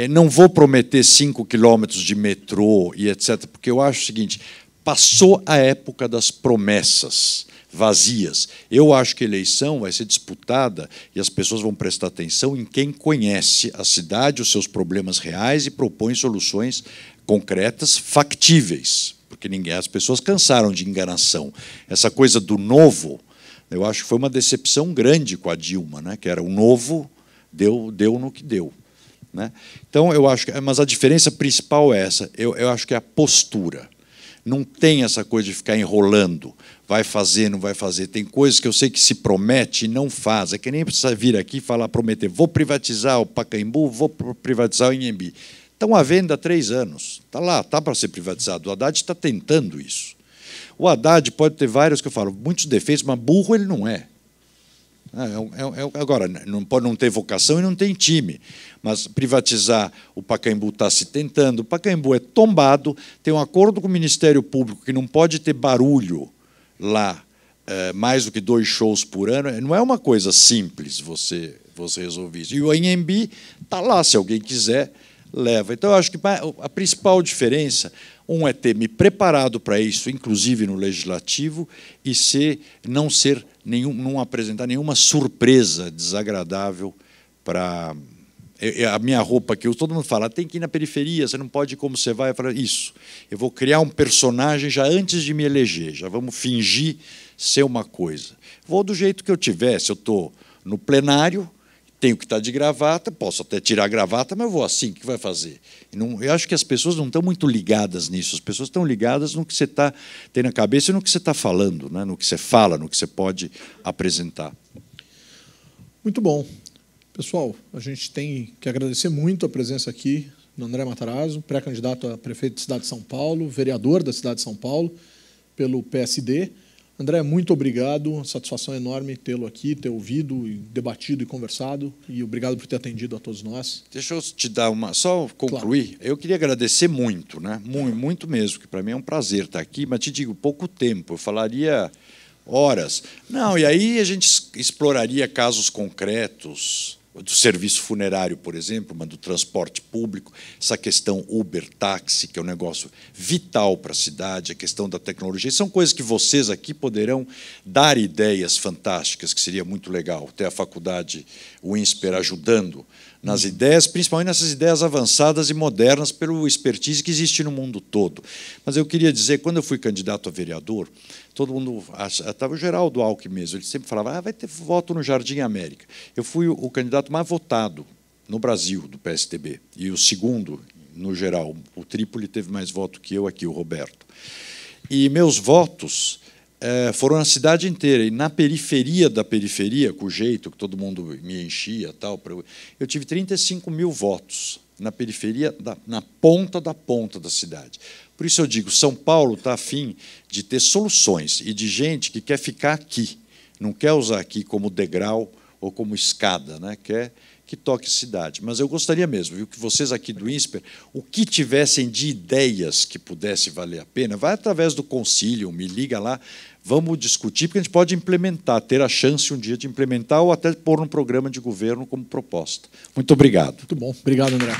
Não vou prometer 5 quilômetros de metrô e etc., porque eu acho o seguinte, passou a época das promessas vazias. Eu acho que a eleição vai ser disputada e as pessoas vão prestar atenção em quem conhece a cidade, os seus problemas reais e propõe soluções concretas, factíveis, porque as pessoas cansaram de enganação. Essa coisa do novo, eu acho que foi uma decepção grande com a Dilma, né? Que era o novo, deu no que deu. Né? Então, eu acho mas a diferença principal é essa, eu acho que é a postura. Não tem essa coisa de ficar enrolando, vai fazer, não vai fazer. Tem coisas que eu sei que se promete e não faz. É que nem precisa vir aqui e falar, prometer, vou privatizar o Pacaembu, vou privatizar o Inhambi. Estão à venda há 3 anos. Está lá, está para ser privatizado. O Haddad está tentando isso. O Haddad pode ter vários, que eu falo, muitos defeitos, mas burro ele não é. Agora, não pode não ter vocação e não tem time, mas privatizar o Pacaembu está se tentando. O Pacaembu é tombado, tem um acordo com o Ministério Público que não pode ter barulho lá, mais do que 2 shows por ano. Não é uma coisa simples você resolver isso. E o Inhambi está lá, se alguém quiser, leva. Então, eu acho que a principal diferença, é ter me preparado para isso, inclusive no Legislativo, e não apresentar nenhuma surpresa desagradável para... A minha roupa, que todo mundo fala, tem que ir na periferia, você não pode ir como você vai. Eu falo, isso, eu vou criar um personagem já antes de me eleger, já vamos fingir ser uma coisa. Vou do jeito que eu tiver, se eu estou no plenário, tenho que estar de gravata, posso até tirar a gravata, mas eu vou assim, o que vai fazer? Eu acho que as pessoas não estão muito ligadas nisso, as pessoas estão ligadas no que você tem na cabeça e no que você está falando, né? No que você fala, no que você pode apresentar. Muito bom. Pessoal, a gente tem que agradecer muito a presença aqui do André Matarazzo, pré-candidato a prefeito da cidade de São Paulo, vereador da cidade de São Paulo, pelo PSD. André, muito obrigado. Satisfação enorme tê-lo aqui, ter ouvido, e debatido e conversado. E obrigado por ter atendido a todos nós. Deixa eu te dar uma... Só concluir. Claro. Eu queria agradecer muito, né? Muito mesmo, que para mim é um prazer estar aqui, mas te digo, pouco tempo. Eu falaria horas. Não, e aí a gente exploraria casos concretos do serviço funerário, por exemplo, mas do transporte público, essa questão Uber, táxi, que é um negócio vital para a cidade, a questão da tecnologia. São coisas que vocês aqui poderão dar ideias fantásticas, que seria muito legal ter a faculdade, o INSPER, ajudando nas ideias, principalmente nessas ideias avançadas e modernas, pelo expertise que existe no mundo todo. Mas eu queria dizer, quando eu fui candidato a vereador, todo mundo estava o Geraldo Alckmin mesmo, ele sempre falava, vai ter voto no Jardim América. Eu fui o candidato mais votado no Brasil, do PSDB, e o segundo, no geral. O Trípoli teve mais voto que eu aqui, o Roberto. E meus votos foram na cidade inteira, e na periferia da periferia, com o jeito que todo mundo me enchia, tal, eu tive 35 mil votos na periferia, na ponta da cidade. Por isso eu digo, São Paulo está afim de ter soluções e de gente que quer ficar aqui, não quer usar aqui como degrau ou como escada, né? Quer que toque cidade. Mas eu gostaria mesmo, viu, que vocês aqui do INSPER, o que tivessem de ideias que pudesse valer a pena, vai através do Concilium, me liga lá, vamos discutir, porque a gente pode implementar, ter a chance um dia de implementar ou até pôr num programa de governo como proposta. Muito obrigado. Muito bom. Obrigado, André.